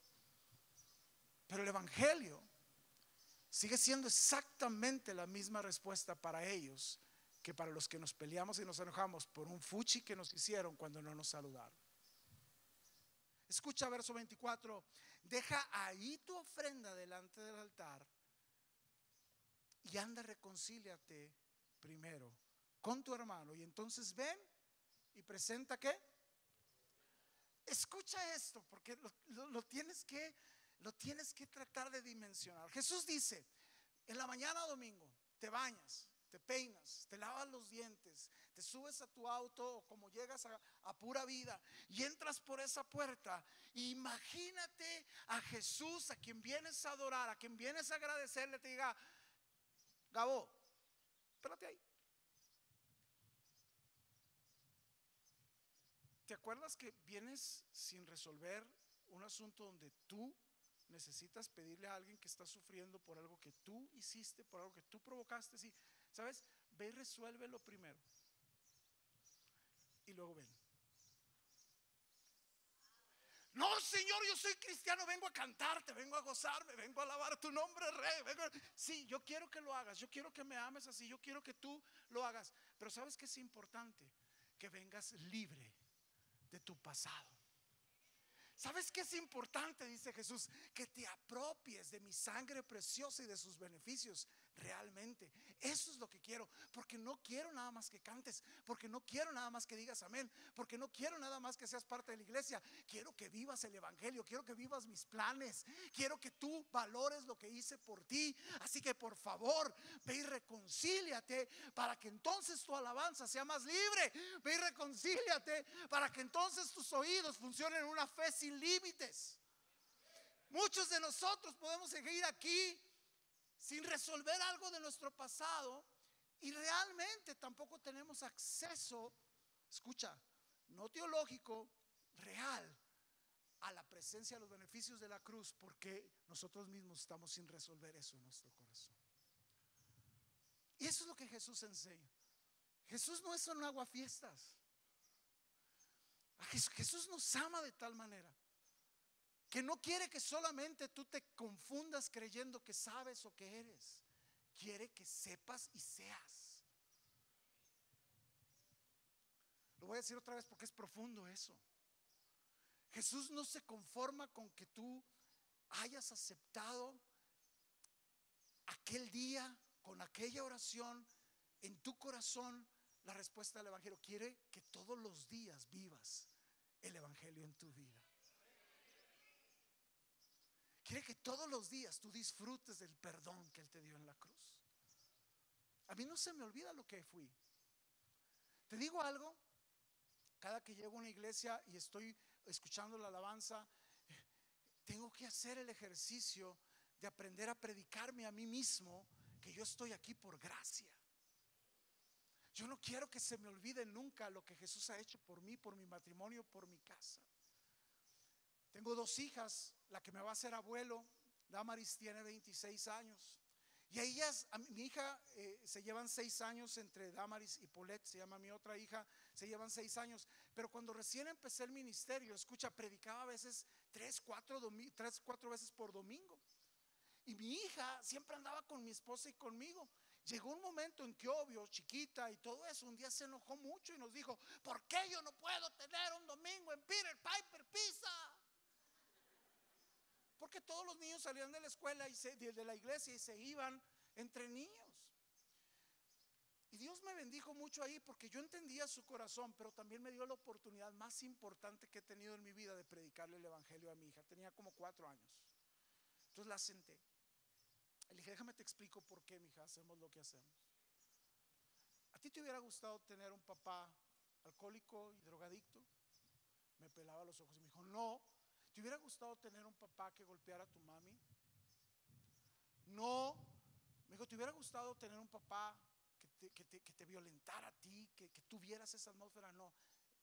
Pero el evangelio sigue siendo exactamente la misma respuesta para ellos que para los que nos peleamos y nos enojamos por un fuchi que nos hicieron cuando no nos saludaron. Escucha verso 24. Deja ahí tu ofrenda delante del altar y anda, reconcíliate primero con tu hermano y entonces ven y presenta ¿qué? Escucha esto porque lo tienes que tratar de dimensionar. Jesús dice, en la mañana domingo te bañas, te peinas, te lavas los dientes, te subes a tu auto o como llegas a Pura Vida y entras por esa puerta. Imagínate a Jesús, a quien vienes a adorar, a quien vienes a agradecerle, te diga: Gabo, espérate ahí. ¿Te acuerdas que vienes sin resolver un asunto donde tú necesitas pedirle a alguien que está sufriendo por algo que tú hiciste, por algo que tú provocaste? Sí, ¿sabes? Ve y resuélvelo primero y luego ven. No, Señor, yo soy cristiano, vengo a cantarte, vengo a gozarme, vengo a alabar tu nombre, Rey. Sí, yo quiero que lo hagas, yo quiero que me ames así, yo quiero que tú lo hagas. Pero ¿sabes qué es importante? Que vengas libre de tu pasado. ¿Sabes qué es importante? Dice Jesús, que te apropies de mi sangre preciosa y de sus beneficios realmente. Eso es lo que quiero, porque no quiero nada más que cantes, porque no quiero nada más que digas amén, porque no quiero nada más que seas parte de la iglesia. Quiero que vivas el evangelio, quiero que vivas mis planes, quiero que tú valores lo que hice por ti. Así que por favor, ve y reconcíliate para que entonces tu alabanza sea más libre. Ve y reconcíliate para que entonces tus oídos funcionen en una fe sin límites. Muchos de nosotros podemos seguir aquí sin resolver algo de nuestro pasado y realmente tampoco tenemos acceso, escucha, no teológico, real, a la presencia de los beneficios de la cruz, porque nosotros mismos estamos sin resolver eso en nuestro corazón. Y eso es lo que Jesús enseña. Jesús no es un aguafiestas. Jesús nos ama de tal manera que no quiere que solamente tú te confundas creyendo que sabes o que eres. Quiere que sepas y seas. Lo voy a decir otra vez porque es profundo eso. Jesús no se conforma con que tú hayas aceptado aquel día, con aquella oración en tu corazón, la respuesta del evangelio. Quiere que todos los días vivas el evangelio en tu vida. Quiere que todos los días tú disfrutes del perdón que Él te dio en la cruz. A mí no se me olvida lo que fui. Te digo algo, cada que llego a una iglesia y estoy escuchando la alabanza, tengo que hacer el ejercicio de aprender a predicarme a mí mismo que yo estoy aquí por gracia. Yo no quiero que se me olvide nunca lo que Jesús ha hecho por mí, por mi matrimonio, por mi casa. Tengo 2 hijas, la que me va a hacer abuelo, Damaris, tiene 26 años. Y ellas, mi hija, se llevan 6 años entre Damaris y Paulette, se llama mi otra hija, se llevan 6 años. Pero cuando recién empecé el ministerio, escucha, predicaba a veces 3-4 veces por domingo. Y mi hija siempre andaba con mi esposa y conmigo. Llegó un momento en que, obvio, chiquita y todo eso, un día se enojó mucho y nos dijo: ¿por qué yo no puedo tener un domingo en Peter Piper Pizza? Porque todos los niños salían de la escuela y de la iglesia y se iban entre niños. Y Dios me bendijo mucho ahí porque yo entendía su corazón, pero también me dio la oportunidad más importante que he tenido en mi vida de predicarle el evangelio a mi hija. Tenía como 4 años. Entonces la senté. Le dije: déjame te explico por qué, mija, hacemos lo que hacemos. ¿A ti te hubiera gustado tener un papá alcohólico y drogadicto? Me pelaba los ojos y me dijo: no. ¿Te hubiera gustado tener un papá que golpeara a tu mami? No. Me dijo: ¿te hubiera gustado tener un papá que te violentara a ti, que tuvieras esa atmósfera? No.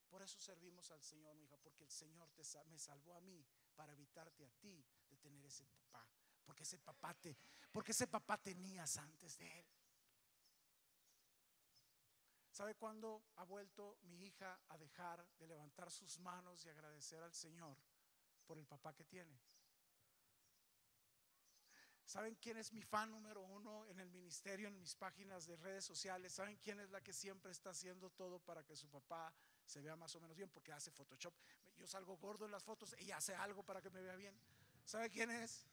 Por eso servimos al Señor, mi hija, porque el Señor me salvó a mí para evitarte a ti de tener ese papá. Porque ese papá tenías antes de él. ¿Sabe cuándo ha vuelto mi hija a dejar de levantar sus manos y agradecer al Señor por el papá que tiene? ¿Saben quién es mi fan número 1 en el ministerio, en mis páginas de redes sociales? ¿Saben quién es la que siempre está haciendo todo para que su papá se vea más o menos bien? Porque hace Photoshop. Yo salgo gordo en las fotos, ella hace algo para que me vea bien. ¿Sabe quién es?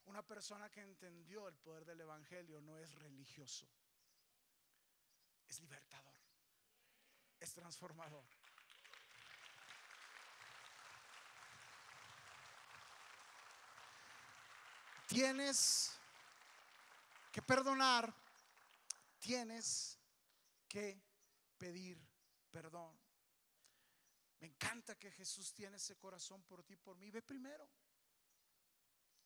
Una persona que entendió el poder del evangelio. No es religioso, es libertador, es transformador. Tienes que perdonar tienes que pedir perdón. Me encanta que Jesús tiene ese corazón por ti, por mí. Ve primero.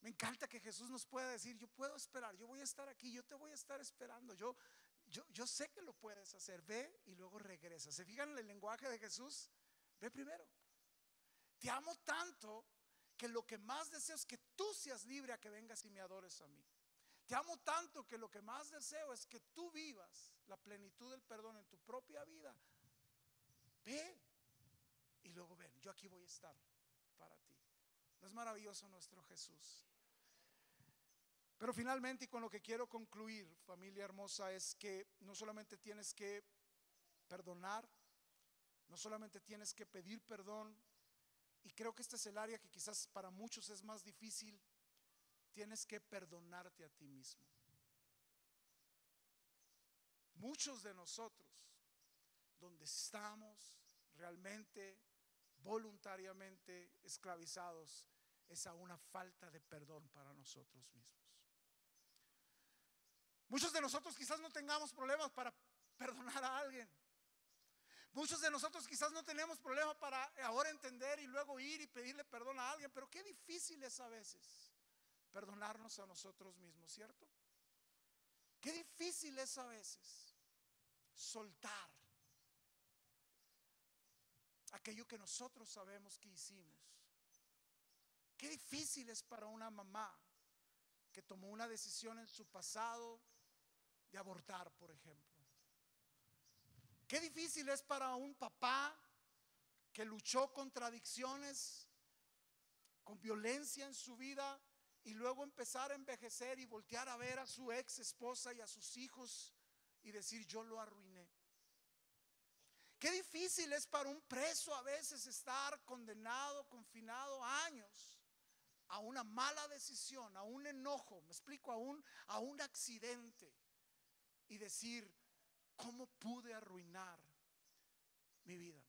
Me encanta que Jesús nos pueda decir: yo puedo esperar, yo voy a estar aquí, yo te voy a estar esperando. Yo sé que lo puedes hacer. Ve y luego regresa. ¿Se fijan en el lenguaje de Jesús? Ve primero. Te amo tanto que lo que más deseo es que tú seas libre a que vengas y me adores a mí. Te amo tanto que lo que más deseo es que tú vivas la plenitud del perdón en tu propia vida. Ve y luego ven, yo aquí voy a estar para ti. ¿No es maravilloso nuestro Jesús? Pero finalmente, y con lo que quiero concluir, familia hermosa, es que no solamente tienes que perdonar, no solamente tienes que pedir perdón, y creo que este es el área que quizás para muchos es más difícil. Tienes que perdonarte a ti mismo. Muchos de nosotros, donde estamos realmente, voluntariamente esclavizados, es a una falta de perdón para nosotros mismos. Muchos de nosotros quizás no tengamos problemas para perdonar a alguien. Muchos de nosotros quizás no tenemos problema para ahora entender y luego ir y pedirle perdón a alguien. Pero qué difícil es a veces perdonarnos a nosotros mismos, ¿cierto? Qué difícil es a veces soltar aquello que nosotros sabemos que hicimos. Qué difícil es para una mamá que tomó una decisión en su pasado de abortar, por ejemplo. Qué difícil es para un papá que luchó contra adicciones, con violencia en su vida, y luego empezar a envejecer y voltear a ver a su ex esposa y a sus hijos y decir: yo lo arruiné. Qué difícil es para un preso a veces estar condenado, confinado años a una mala decisión, a un enojo, me explico, a un accidente, y decir: ¿cómo pude arruinar mi vida?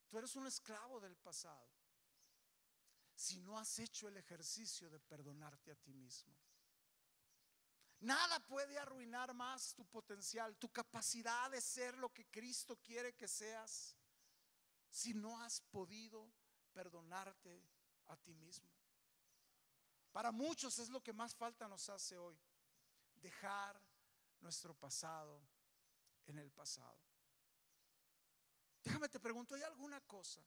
Tú eres un esclavo del pasado si no has hecho el ejercicio de perdonarte a ti mismo. Nada puede arruinar más tu potencial, tu capacidad de ser lo que Cristo quiere que seas, si no has podido perdonarte a ti mismo. Para muchos es lo que más falta nos hace hoy: dejar nuestro pasado en el pasado. Déjame te pregunto, ¿hay alguna cosa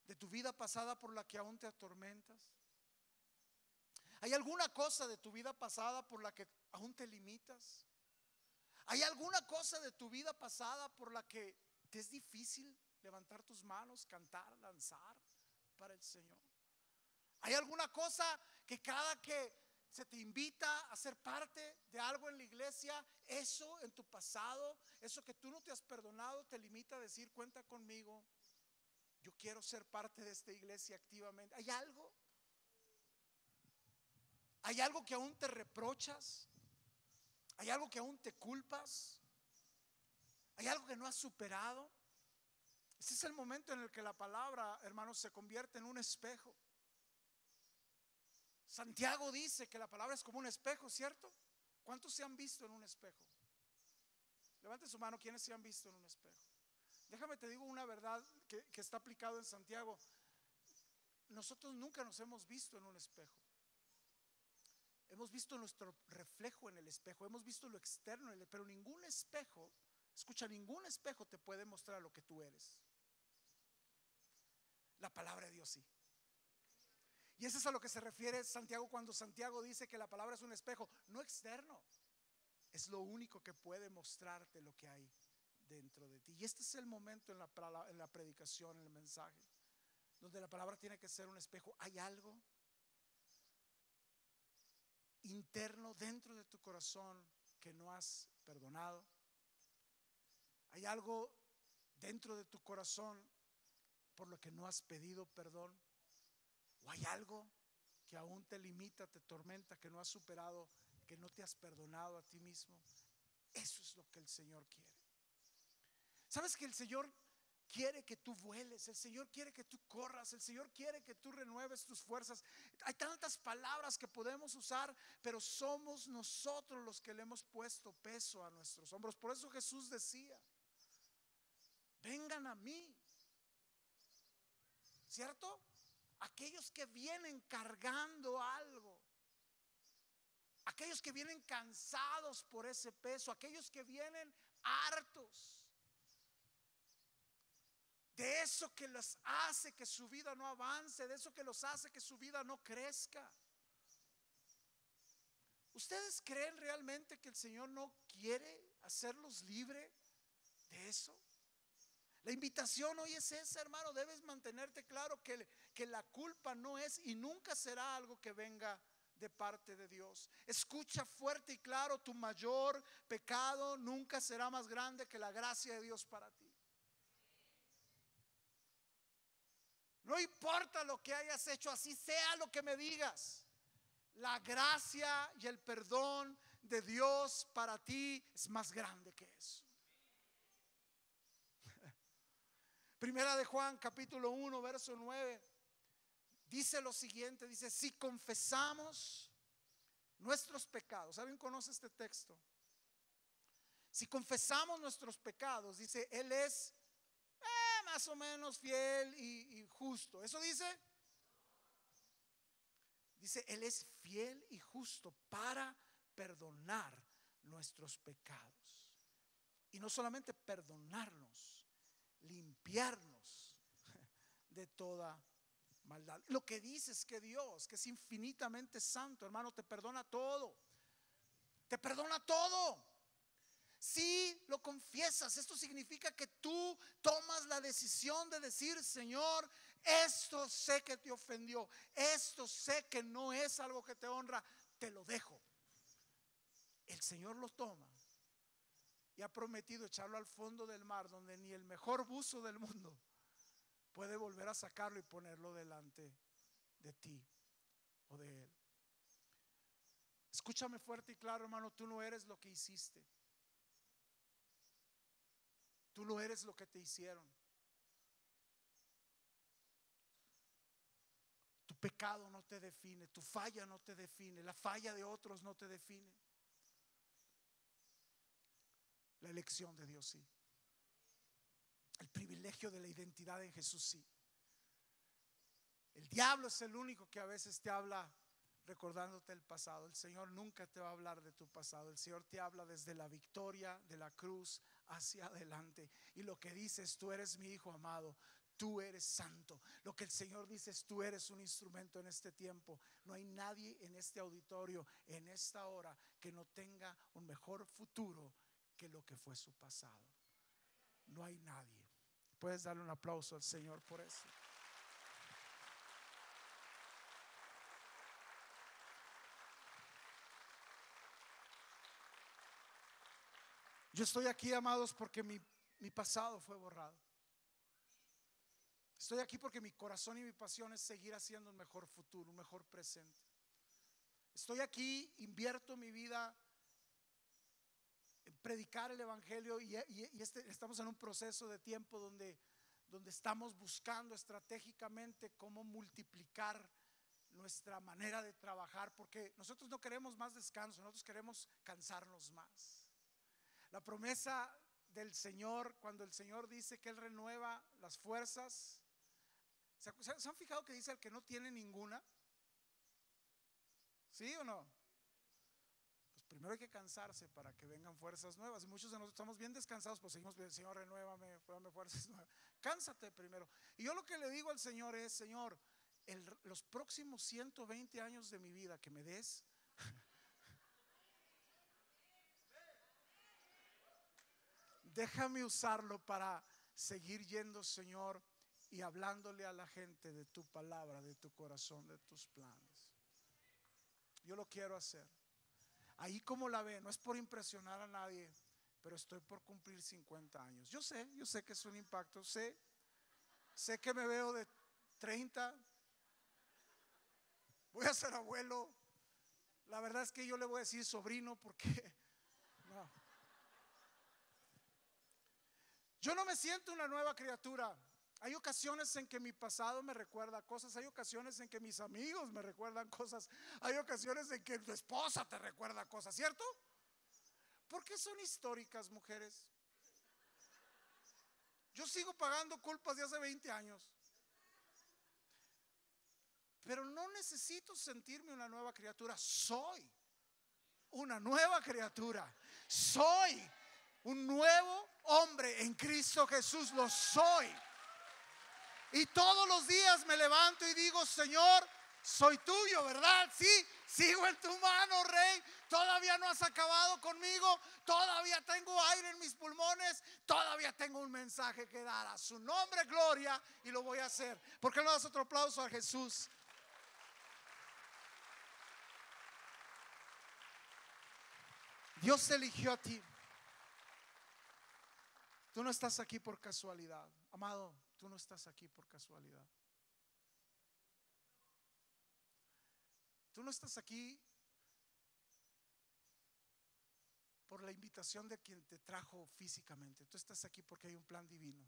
de tu vida pasada por la que aún te atormentas? ¿Hay alguna cosa de tu vida pasada por la que aún te limitas? ¿Hay alguna cosa de tu vida pasada por la que te es difícil levantar tus manos, cantar, danzar para el Señor? ¿Hay alguna cosa que cada que se te invita a ser parte de algo en la iglesia, eso en tu pasado, eso que tú no te has perdonado, te limita a decir: cuenta conmigo, yo quiero ser parte de esta iglesia activamente? ¿Hay algo? ¿Hay algo que aún te reprochas? ¿Hay algo que aún te culpas? ¿Hay algo que no has superado? Ese es el momento en el que la palabra, hermanos, se convierte en un espejo. Santiago dice que la palabra es como un espejo, ¿cierto? ¿Cuántos se han visto en un espejo? Levante su mano, ¿quiénes se han visto en un espejo? Déjame te digo una verdad que está aplicado en Santiago. Nosotros nunca nos hemos visto en un espejo. Hemos visto nuestro reflejo en el espejo, hemos visto lo externo, pero ningún espejo, escucha, ningún espejo te puede mostrar lo que tú eres. La palabra de Dios sí. Y eso es a lo que se refiere Santiago cuando Santiago dice que la palabra es un espejo, no externo. Es lo único que puede mostrarte lo que hay dentro de ti. Y este es el momento en la predicación, en el mensaje, donde la palabra tiene que ser un espejo. ¿Hay algo interno dentro de tu corazón que no has perdonado? ¿Hay algo dentro de tu corazón por lo que no has pedido perdón? ¿O hay algo que aún te limita, te tormenta, que no has superado, que no te has perdonado a ti mismo? Eso es lo que el Señor quiere. ¿Sabes que el Señor quiere que tú vueles, el Señor quiere que tú corras, el Señor quiere que tú renueves tus fuerzas. Hay tantas palabras que podemos usar, pero somos nosotros los que le hemos puesto peso a nuestros hombros. Por eso Jesús decía: vengan a mí, ¿cierto? Aquellos que vienen cargando algo, aquellos que vienen cansados por ese peso, aquellos que vienen hartos de eso que les hace que su vida no avance, de eso que los hace que su vida no crezca. ¿Ustedes creen realmente que el Señor no quiere hacerlos libre de eso? La invitación hoy es esa, hermano. Debes mantenerte claro que la culpa no es y nunca será algo que venga de parte de Dios. Escucha fuerte y claro: tu mayor pecado nunca será más grande que la gracia de Dios para ti. No importa lo que hayas hecho, así sea lo que me digas, la gracia y el perdón de Dios para ti es más grande que eso. Primera de Juan, capítulo 1, verso 9, dice lo siguiente: dice, si confesamos nuestros pecados. ¿Alguien conoce este texto? Si confesamos nuestros pecados, dice, Él es más o menos fiel y justo. ¿Eso dice? Dice, Él es fiel y justo para perdonar nuestros pecados. Y no solamente perdonarnos, limpiarnos de toda maldad. Lo que dice es que Dios, que es infinitamente santo, hermano, te perdona todo. Te perdona todo. Si lo confiesas, esto significa que tú tomas la decisión de decir: Señor, esto sé que te ofendió, esto sé que no es algo que te honra, te lo dejo. El Señor lo toma y ha prometido echarlo al fondo del mar, donde ni el mejor buzo del mundo puede volver a sacarlo y ponerlo delante de ti o de Él. Escúchame fuerte y claro, hermano, tú no eres lo que hiciste. Tú no eres lo que te hicieron. Tu pecado no te define, tu falla no te define, la falla de otros no te define. La elección de Dios sí. El privilegio de la identidad en Jesús sí. El diablo es el único que a veces te habla recordándote el pasado. El Señor nunca te va a hablar de tu pasado. El Señor te habla desde la victoria de la cruz hacia adelante. Y lo que dice es: tú eres mi hijo amado, tú eres santo. Lo que el Señor dice es: tú eres un instrumento en este tiempo. No hay nadie en este auditorio, en esta hora, que no tenga un mejor futuro que lo que fue su pasado. No hay nadie. Puedes darle un aplauso al Señor por eso. Yo estoy aquí, amados, porque mi pasado fue borrado. Estoy aquí porque mi corazón y mi pasión es seguir haciendo un mejor futuro, un mejor presente. Estoy aquí, invierto mi vida en predicar el evangelio y estamos en un proceso de tiempo donde estamos buscando estratégicamente cómo multiplicar nuestra manera de trabajar, porque nosotros no queremos más descanso, nosotros queremos cansarnos más. La promesa del Señor, cuando el Señor dice que Él renueva las fuerzas, ¿se han fijado que dice al que no tiene ninguna? ¿Sí o no? Pues primero hay que cansarse para que vengan fuerzas nuevas. Y muchos de nosotros estamos bien descansados, pues seguimos pidiendo: Señor, renuévame, dame fuerzas nuevas. Cánsate primero. Y yo lo que le digo al Señor es: Señor, los próximos 120 años de mi vida que me des, déjame usarlo para seguir yendo, Señor, y hablándole a la gente de tu palabra, de tu corazón, de tus planes. Yo lo quiero hacer. Ahí como la ve, no es por impresionar a nadie, pero estoy por cumplir 50 años. Yo sé que es un impacto, sé que me veo de 30, voy a ser abuelo. La verdad es que yo le voy a decir sobrino porque no. Yo no me siento una nueva criatura. Hay ocasiones en que mi pasado me recuerda cosas, hay ocasiones en que mis amigos me recuerdan cosas, hay ocasiones en que tu esposa te recuerda cosas, ¿cierto? ¿Por qué son históricas, mujeres? Yo sigo pagando culpas de hace 20 años. Pero no necesito sentirme una nueva criatura. Soy una nueva criatura. Soy un nuevo hombre en Cristo Jesús. Lo soy. Y todos los días me levanto y digo: Señor, soy tuyo, ¿verdad? Sí, sigo en tu mano, Rey. Todavía no has acabado conmigo. Todavía tengo aire en mis pulmones. Todavía tengo un mensaje que dar. A su nombre, gloria. Y lo voy a hacer. ¿Por qué no das otro aplauso a Jesús? Dios te eligió a ti. Tú no estás aquí por casualidad. Amado, tú no estás aquí por casualidad. Tú no estás aquí por la invitación de quien te trajo físicamente. Tú estás aquí porque hay un plan divino.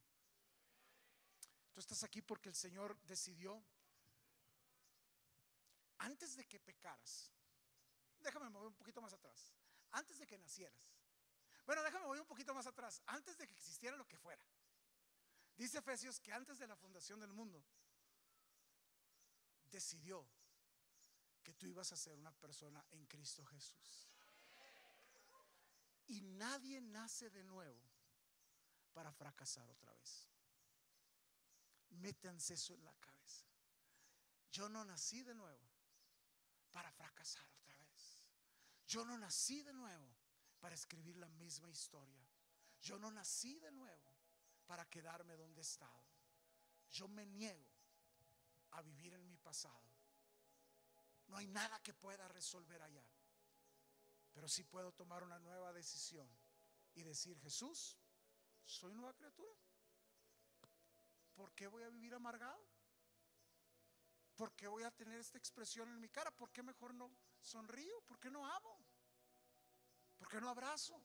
Tú estás aquí porque el Señor decidió, antes de que pecaras, déjame mover un poquito más atrás, antes de que nacieras. Bueno, déjame mover un poquito más atrás, antes de que existiera lo que fuera. Dice Efesios que antes de la fundación del mundo decidió que tú ibas a ser una persona en Cristo Jesús. Y nadie nace de nuevo para fracasar otra vez. Métanse eso en la cabeza. Yo no nací de nuevo para fracasar otra vez. Yo no nací de nuevo para escribir la misma historia. Yo no nací de nuevo para quedarme donde he estado. Yo me niego a vivir en mi pasado. No hay nada que pueda resolver allá. Pero sí puedo tomar una nueva decisión y decir: Jesús, soy nueva criatura. ¿Por qué voy a vivir amargado? ¿Por qué voy a tener esta expresión en mi cara? ¿Por qué mejor no sonrío? ¿Por qué no amo? ¿Por qué no abrazo?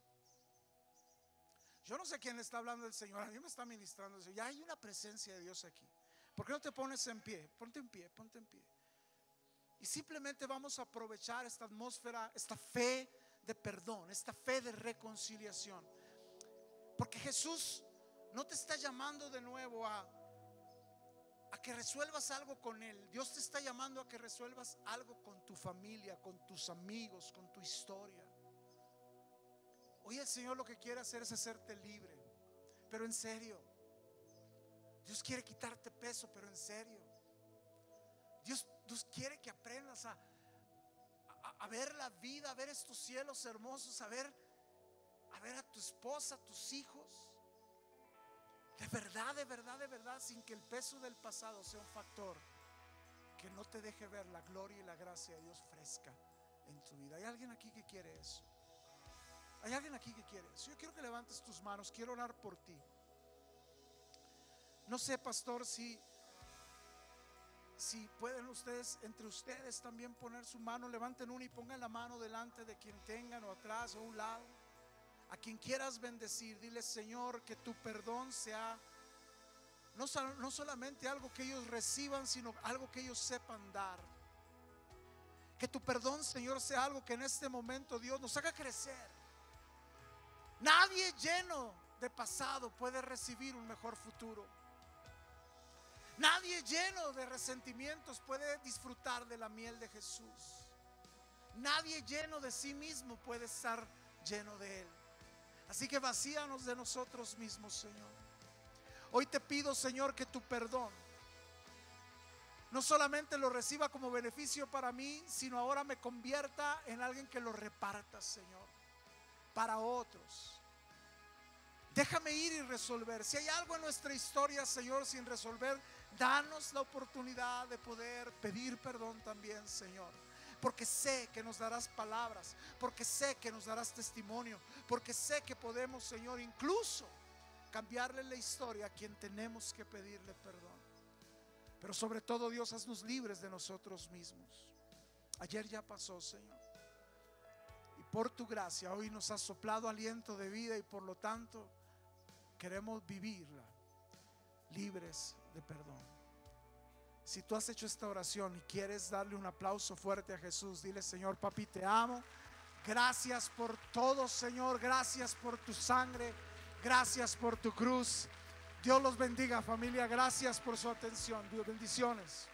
Yo no sé quién le está hablando el Señor. A mí me está ministrando. Ya hay una presencia de Dios aquí. ¿Por qué no te pones en pie? Ponte en pie, ponte en pie. Y simplemente vamos a aprovechar esta atmósfera, esta fe de perdón, esta fe de reconciliación. Porque Jesús no te está llamando de nuevo a que resuelvas algo con Él. Dios te está llamando a que resuelvas algo con tu familia, con tus amigos, con tu historia. Hoy el Señor lo que quiere hacer es hacerte libre. Pero en serio. Dios quiere quitarte peso, pero en serio. Dios quiere que aprendas a ver la vida, a ver estos cielos hermosos, a ver a tu esposa, a tus hijos. De verdad, de verdad, de verdad, sin que el peso del pasado sea un factor que no te deje ver la gloria y la gracia de Dios fresca en tu vida. ¿Hay alguien aquí que quiere eso? ¿Hay alguien aquí que quiere eso? Yo quiero que levantes tus manos, quiero orar por ti. No sé, pastor, si pueden ustedes, entre ustedes también poner su mano. Levanten una y pongan la mano delante de quien tengan, o atrás o a un lado. A quien quieras bendecir, dile: Señor, que tu perdón sea no solamente algo que ellos reciban, sino algo que ellos sepan dar. Que tu perdón, Señor, sea algo que en este momento, Dios, nos haga crecer. Nadie lleno de pasado puede recibir un mejor futuro. Nadie lleno de resentimientos puede disfrutar de la miel de Jesús. Nadie lleno de sí mismo puede estar lleno de Él. Así que vacíanos de nosotros mismos, Señor. Hoy te pido, Señor, que tu perdón no solamente lo reciba como beneficio para mí, sino ahora me convierta en alguien que lo reparta, Señor, para otros. Déjame ir y resolver. Si hay algo en nuestra historia, Señor, sin resolver, danos la oportunidad de poder pedir perdón también, Señor. Porque sé que nos darás palabras, porque sé que nos darás testimonio, porque sé que podemos, Señor, incluso cambiarle la historia a quien tenemos que pedirle perdón. Pero sobre todo, Dios, haznos libres de nosotros mismos. Ayer ya pasó, Señor, y por tu gracia hoy nos has soplado aliento de vida, y por lo tanto queremos vivirla libres de perdón. Si tú has hecho esta oración y quieres darle un aplauso fuerte a Jesús, dile: Señor, papi, te amo. Gracias por todo, Señor. Gracias por tu sangre. Gracias por tu cruz. Dios los bendiga, familia. Gracias por su atención. Dios, bendiciones.